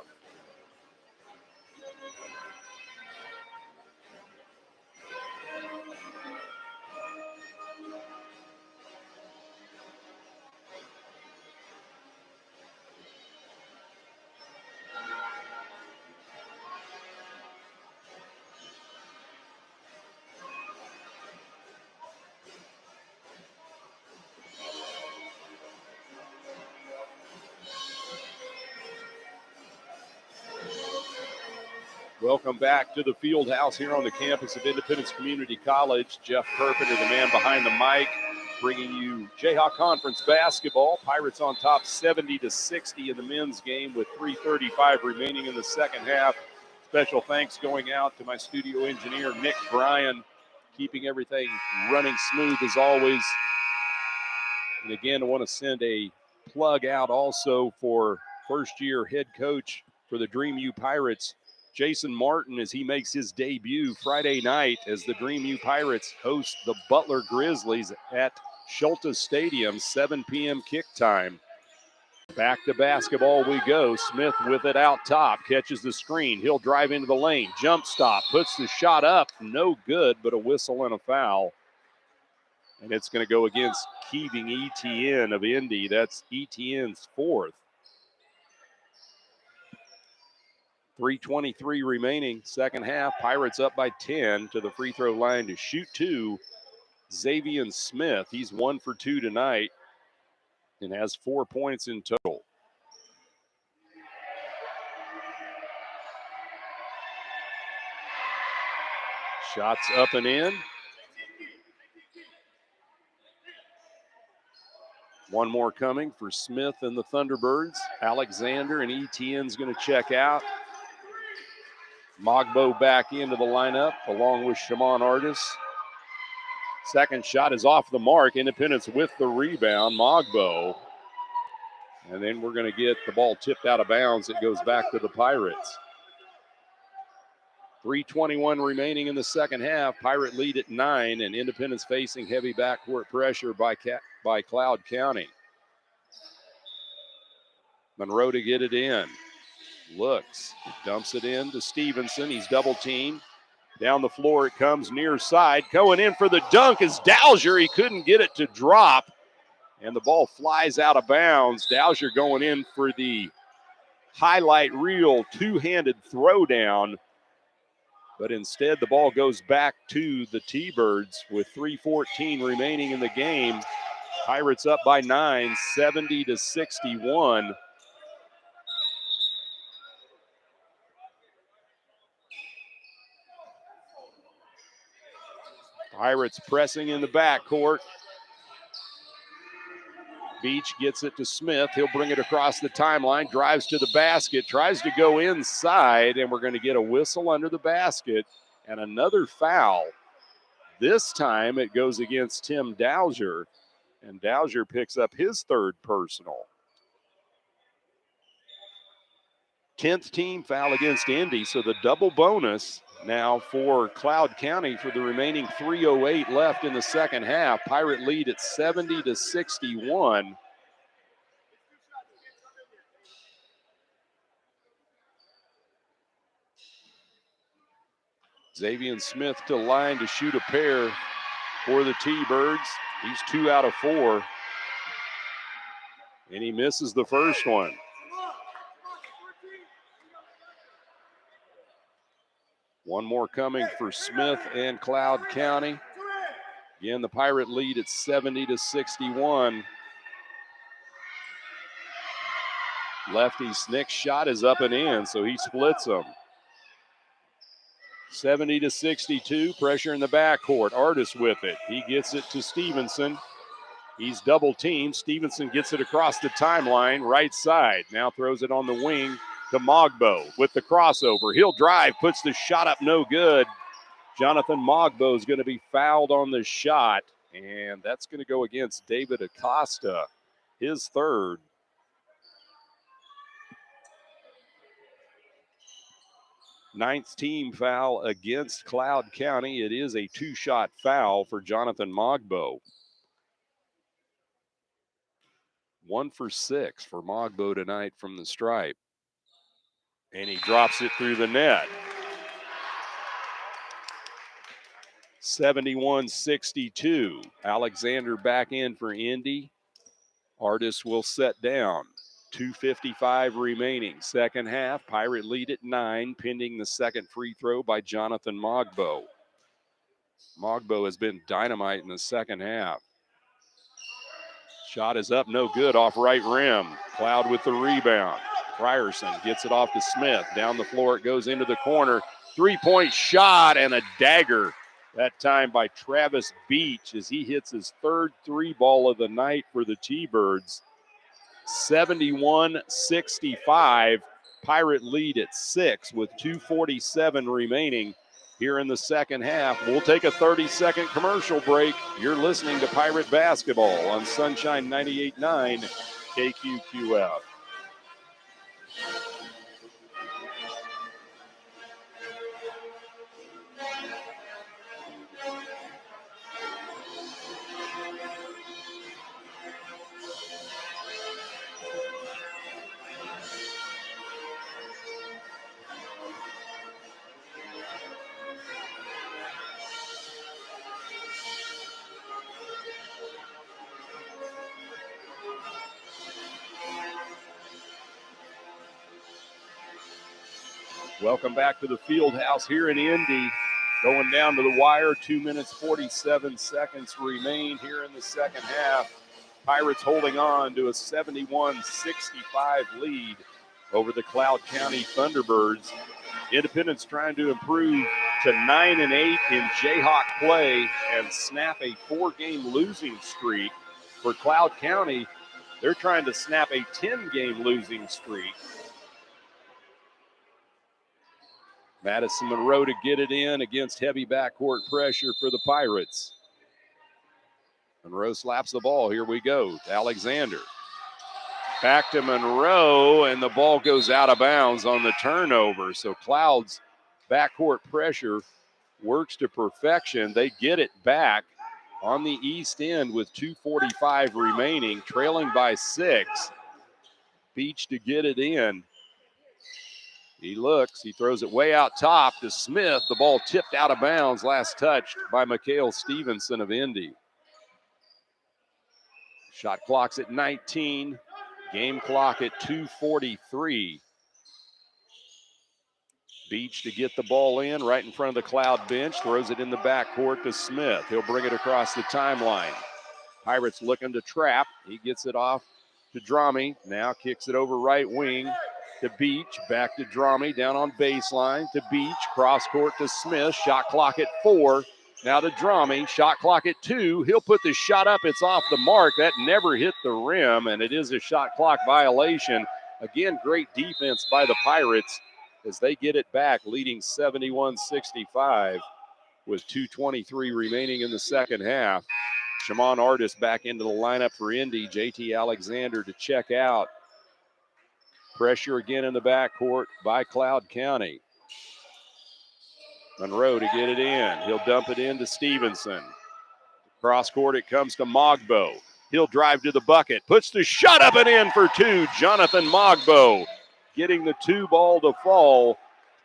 Welcome back to the field house here on the campus of Independence Community College. Jeff Carpenter, the man behind the mic, bringing you Jayhawk Conference basketball. Pirates on top 70-60 in the men's game with 3:35 remaining in the second half. Special thanks going out to my studio engineer, Nick Bryan, keeping everything running smooth as always. And again, I want to send a plug out also for first-year head coach for the Dream U Pirates, Jason Martin, as he makes his debut Friday night as the Dream U Pirates host the Butler Grizzlies at Schultes Stadium, 7 p.m. kick time. Back to basketball we go. Smith with it out top, catches the screen. He'll drive into the lane, jump stop, puts the shot up. No good, but a whistle and a foul. And it's going to go against Keeving Etienne of Indy. That's Etienne's fourth. 3:23 remaining, second half. Pirates up by 10 to the free throw line to shoot two. Xavier Smith, he's 1 for 2 tonight and has 4 points in total. Shots up and in. One more coming for Smith and the Thunderbirds. Alexander and Etienne's going to check out. Mogbo back into the lineup along with Shimon Artis. Second shot is off the mark. Independence with the rebound. Mogbo. And then we're going to get the ball tipped out of bounds. It goes back to the Pirates. 3:21 remaining in the second half. Pirate lead at 9, and Independence facing heavy backcourt pressure by Cloud County. Monroe to get it in. Looks, dumps it in to Stevenson. He's double teamed. Down the floor it comes near side. Going in for the dunk is Dowser. He couldn't get it to drop, and the ball flies out of bounds. Dowser going in for the highlight reel two-handed throwdown, but instead the ball goes back to the T-Birds with 3:14 remaining in the game. Pirates up by 9, 70-61. Pirates pressing in the backcourt. Beach gets it to Smith. He'll bring it across the timeline, drives to the basket, tries to go inside, and we're going to get a whistle under the basket and another foul. This time it goes against Tim Dowser, and Dowser picks up his third personal. 10th team foul against Indy, so the double bonus now for Cloud County for the remaining 3:08 left in the second half. Pirate lead at 70-61. Xavier Smith to line to shoot a pair for the T-Birds. He's 2 out of 4. And he misses the first one. One more coming for Smith and Cloud County. Again, the Pirate lead at 70-61. Lefty's next shot is up and in, so he splits them. 70-62, pressure in the backcourt. Artis with it. He gets it to Stevenson. He's double teamed. Stevenson gets it across the timeline, right side. Now throws it on the wing to Mogbo with the crossover. He'll drive, puts the shot up, no good. Jonathan Mogbo is going to be fouled on the shot, and that's going to go against David Acosta, his third. Ninth team foul against Cloud County. It is a 2-shot foul for Jonathan Mogbo. 1 for 6 for Mogbo tonight from the stripe. And he drops it through the net. 71-62. Alexander back in for Indy. Artis will set down. 2:55 remaining. Second half. Pirate lead at 9, pending the second free throw by Jonathan Mogbo. Mogbo has been dynamite in the second half. Shot is up, no good, off right rim. Cloud with the rebound. Ryerson gets it off to Smith. Down the floor it goes into the corner. Three-point shot and a dagger. That time by Travis Beach as he hits his third three ball of the night for the T-Birds. 71-65. Pirate lead at 6 with 2:47 remaining here in the second half. We'll take a 30-second commercial break. You're listening to Pirate Basketball on Sunshine 98.9 KQQF. Welcome back to the field house here in Indy. Going down to the wire, 2 minutes, 47 seconds remain here in the second half. Pirates holding on to a 71-65 lead over the Cloud County Thunderbirds. Independence trying to improve to 9-8 in Jayhawk play and snap a 4-game losing streak. For Cloud County, they're trying to snap a 10-game losing streak. Madison Monroe to get it in against heavy backcourt pressure for the Pirates. Monroe slaps the ball. Here we go. Alexander. Back to Monroe, and the ball goes out of bounds on the turnover. So Cloud's backcourt pressure works to perfection. They get it back on the east end with 2:45 remaining, trailing by 6. Beach to get it in. He looks, he throws it way out top to Smith. The ball tipped out of bounds, last touched by Mikhail Stevenson of Indy. Shot clock's at 19, game clock at 2:43. Beach to get the ball in right in front of the Cloud bench, throws it in the backcourt to Smith. He'll bring it across the timeline. Pirates looking to trap. He gets it off to Drami. Now kicks it over right wing to Beach. Back to Drami, down on baseline to Beach. Cross court to Smith. Shot clock at 4. Now to Drami. Shot clock at 2. He'll put the shot up. It's off the mark. That never hit the rim, and it is a shot clock violation. Again, great defense by the Pirates as they get it back, leading 71-65 with 2:23 remaining in the second half. Shimon Artis back into the lineup for Indy. JT Alexander to check out. Pressure again in the backcourt by Cloud County. Monroe to get it in. He'll dump it in to Stevenson. Cross court it comes to Mogbo. He'll drive to the bucket. Puts the shot up and in for 2. Jonathan Mogbo getting the 2 ball to fall.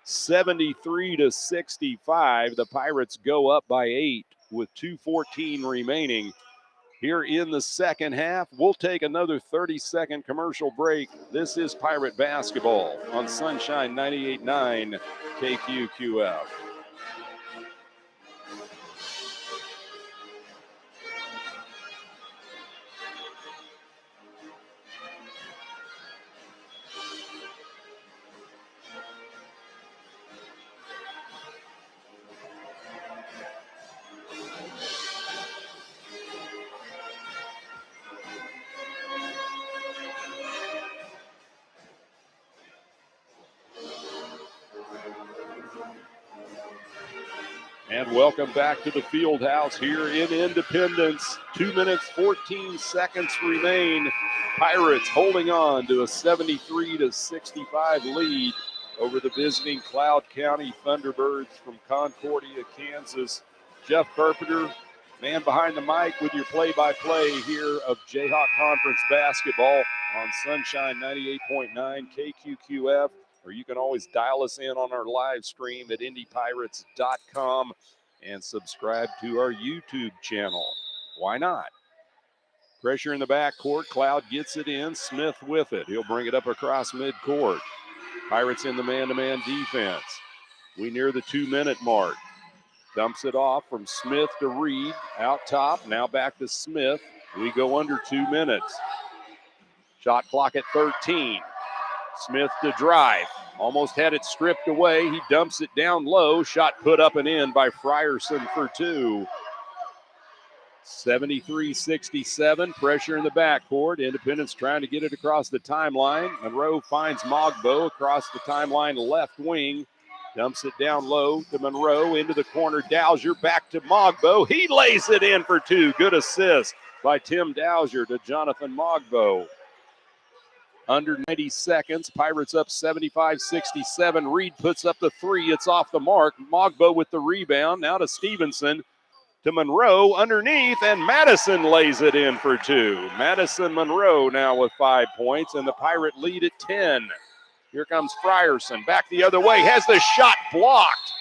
73-65. The Pirates go up by 8 with 2:14 remaining here in the second half. We'll take another 30-second commercial break. This is Pirate Basketball on Sunshine 98.9 KQQF. And welcome back to the field house here in Independence. 2 minutes, 14 seconds remain. Pirates holding on to a 73-65 lead over the visiting Cloud County Thunderbirds from Concordia, Kansas. Jeff Carpenter, Man behind the mic with your play-by-play here of Jayhawk Conference basketball on Sunshine 98.9 KQQF, or you can always dial us in on our live stream at indypirates.com and subscribe to our YouTube channel. Why not? Pressure in the backcourt. Cloud gets it in. Smith with it. He'll bring it up across midcourt. Pirates in the man-to-man defense. We near the 2-minute mark. Dumps it off from Smith to Reed. Out top. Now back to Smith. We go under 2 minutes. Shot clock at 13. Smith to drive. Almost had it stripped away. He dumps it down low. Shot put up and in by Frierson for 2. 73-67, pressure in the backcourt. Independence trying to get it across the timeline. Monroe finds Mogbo across the timeline left wing. Dumps it down low to Monroe into the corner. Dowser back to Mogbo. He lays it in for 2. Good assist by Tim Dowser to Jonathan Mogbo. Under 90 seconds, Pirates up 75-67. Reed puts up the 3. It's off the mark. Mogbo with the rebound. Now to Stevenson. To Monroe underneath, and Madison lays it in for 2. Madison Monroe now with 5 points, and the Pirate lead at 10. Here comes Frierson, back the other way, has the shot blocked.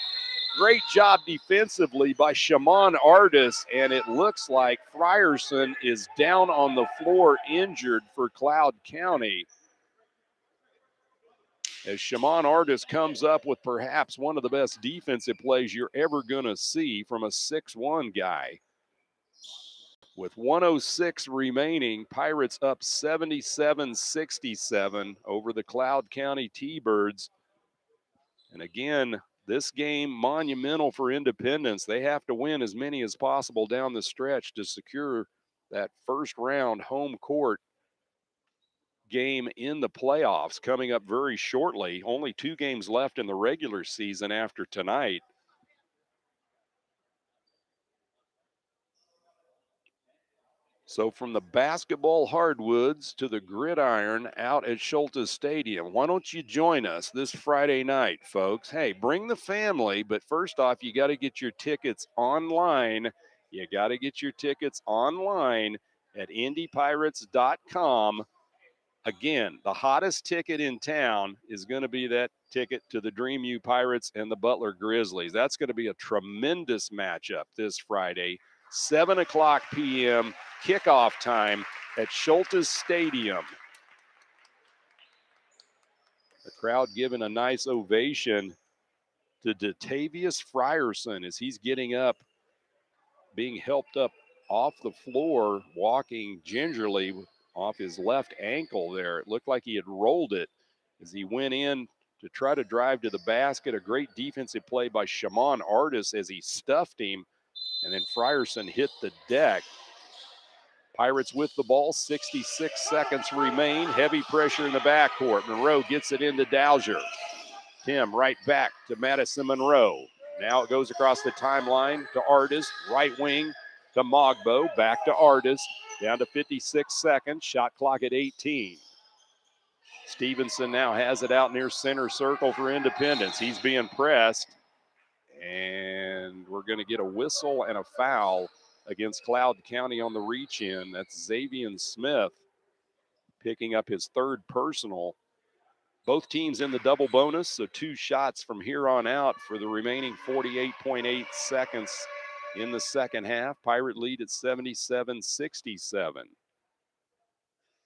Great job defensively by Shaman Artis, and it looks like Frierson is down on the floor injured for Cloud County. As Shaman Artis comes up with perhaps one of the best defensive plays you're ever going to see from a 6'1 guy. With 1:06 remaining, Pirates up 77-67 over the Cloud County T-Birds. And again, this game monumental for Independence. They have to win as many as possible down the stretch to secure that first round home court game in the playoffs coming up very shortly. Only 2 games left in the regular season after tonight. So from the basketball hardwoods to the gridiron out at Schultes Stadium, why don't you join us this Friday night, folks? Hey, bring the family, but first off, you got to get your tickets online. You got to get your tickets online at indypirates.com. Again, the hottest ticket in town is going to be that ticket to the Dream U Pirates and the Butler Grizzlies. That's going to be a tremendous matchup this Friday, 7 o'clock p.m., kickoff time at Schultes Stadium. The crowd giving a nice ovation to Datavius Frierson as he's getting up, being helped up off the floor, walking gingerly off his left ankle there. It looked like he had rolled it as he went in to try to drive to the basket. A great defensive play by Shaman Artis as he stuffed him, and then Frierson hit the deck. Pirates with the ball, 66 seconds remain. Heavy pressure in the backcourt. Monroe gets it into Dowser. Tim right back to Madison Monroe. Now it goes across the timeline to Artis, right wing to Mogbo, back to Artis. Down to 56 seconds, shot clock at 18. Stevenson now has it out near center circle for Independence. He's being pressed, and we're going to get a whistle and a foul against Cloud County on the reach-in. That's Xavier Smith picking up his 3rd personal. Both teams in the double bonus, so 2 shots from here on out for the remaining 48.8 seconds in the second half. Pirate lead at 77-67.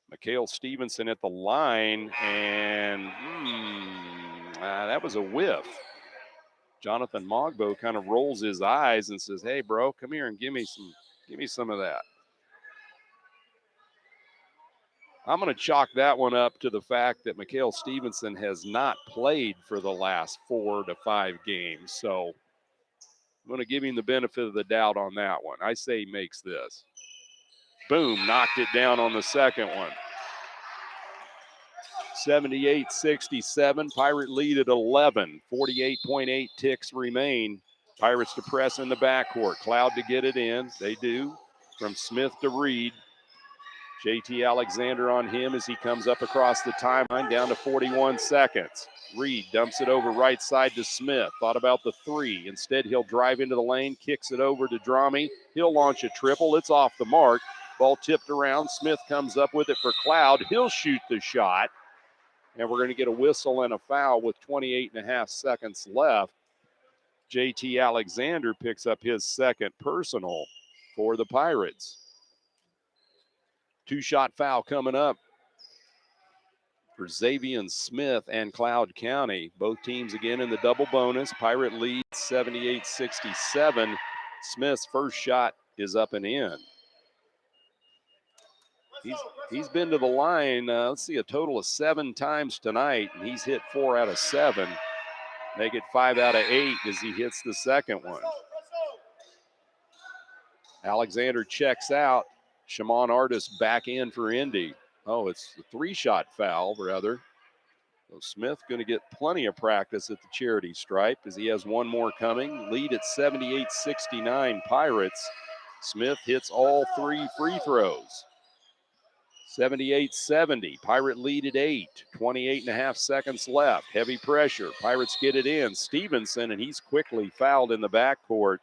Mikhail Stevenson at the line, and that was a whiff. Jonathan Mogbo kind of rolls his eyes and says, "Hey, bro, come here and give me some of that." I'm going to chalk that one up to the fact that Mikhail Stevenson has not played for the last 4 to 5 games. So I'm going to give him the benefit of the doubt on that one. I say he makes this. Boom, knocked it down on the second one. 78-67, Pirate lead at 11. 48.8 ticks remain. Pirates to press in the backcourt. Cloud to get it in. They do. From Smith to Reed. JT Alexander on him as he comes up across the timeline, down to 41 seconds. Reed dumps it over right side to Smith. Thought about the three. Instead, he'll drive into the lane, kicks it over to Drami. He'll launch a triple. It's off the mark. Ball tipped around. Smith comes up with it for Cloud. He'll shoot the shot. And we're going to get a whistle and a foul with 28.5 seconds left. JT Alexander picks up his second personal for the Pirates. Two-shot foul coming up for Xavier Smith and Cloud County. Both teams again in the double bonus. Pirate lead 78-67. Smith's first shot is up and in. He's been to the line, let's see, a total of 7 times tonight, and he's hit 4 out of 7. Make it 5 out of 8 as he hits the second one. Alexander checks out. Shimon Artis back in for Indy. Oh, it's a 3-shot foul, rather. So Smith going to get plenty of practice at the charity stripe as he has one more coming. Lead at 78-69 Pirates. Smith hits all 3 free throws. 78-70. Pirate lead at 8. 28.5 seconds left. Heavy pressure. Pirates get it in. Stevenson, and he's quickly fouled in the backcourt.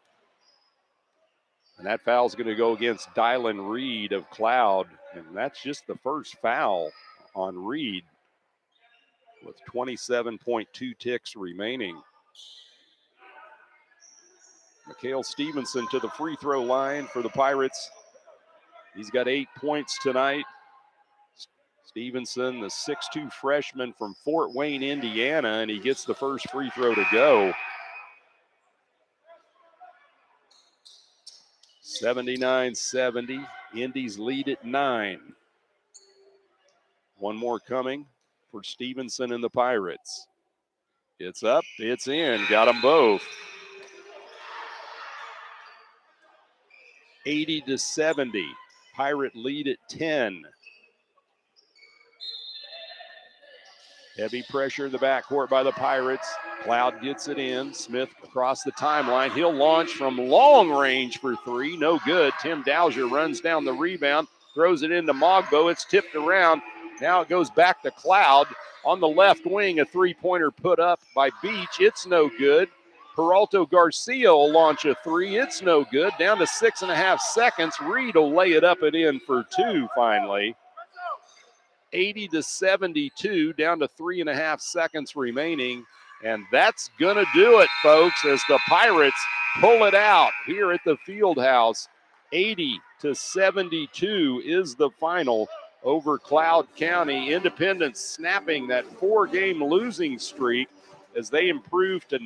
And that foul's going to go against Dylan Reed of Cloud. And that's just the first foul on Reed with 27.2 ticks remaining. Mikhail Stevenson to the free throw line for the Pirates. He's got 8 points tonight. Stevenson, the 6'2 freshman from Fort Wayne, Indiana, and he gets the first free throw to go. 79-70. Indy's lead at 9. One more coming for Stevenson and the Pirates. It's up, it's in, got them both. 80-70. Pirate lead at 10. Heavy pressure in the backcourt by the Pirates. Cloud gets it in. Smith across the timeline. He'll launch from long range for 3. No good. Tim Dowser runs down the rebound, throws it into Mogbo. It's tipped around. Now it goes back to Cloud. On the left wing, a 3-pointer put up by Beach. It's no good. Peralto Garcia will launch a 3. It's no good. Down to 6.5 seconds. Reed will lay it up and in for 2 finally. 80-72, down to 3.5 seconds remaining. And that's going to do it, folks, as the Pirates pull it out here at the Fieldhouse. 80-72 is the final over Cloud County. Independence snapping that 4-game losing streak as they improve to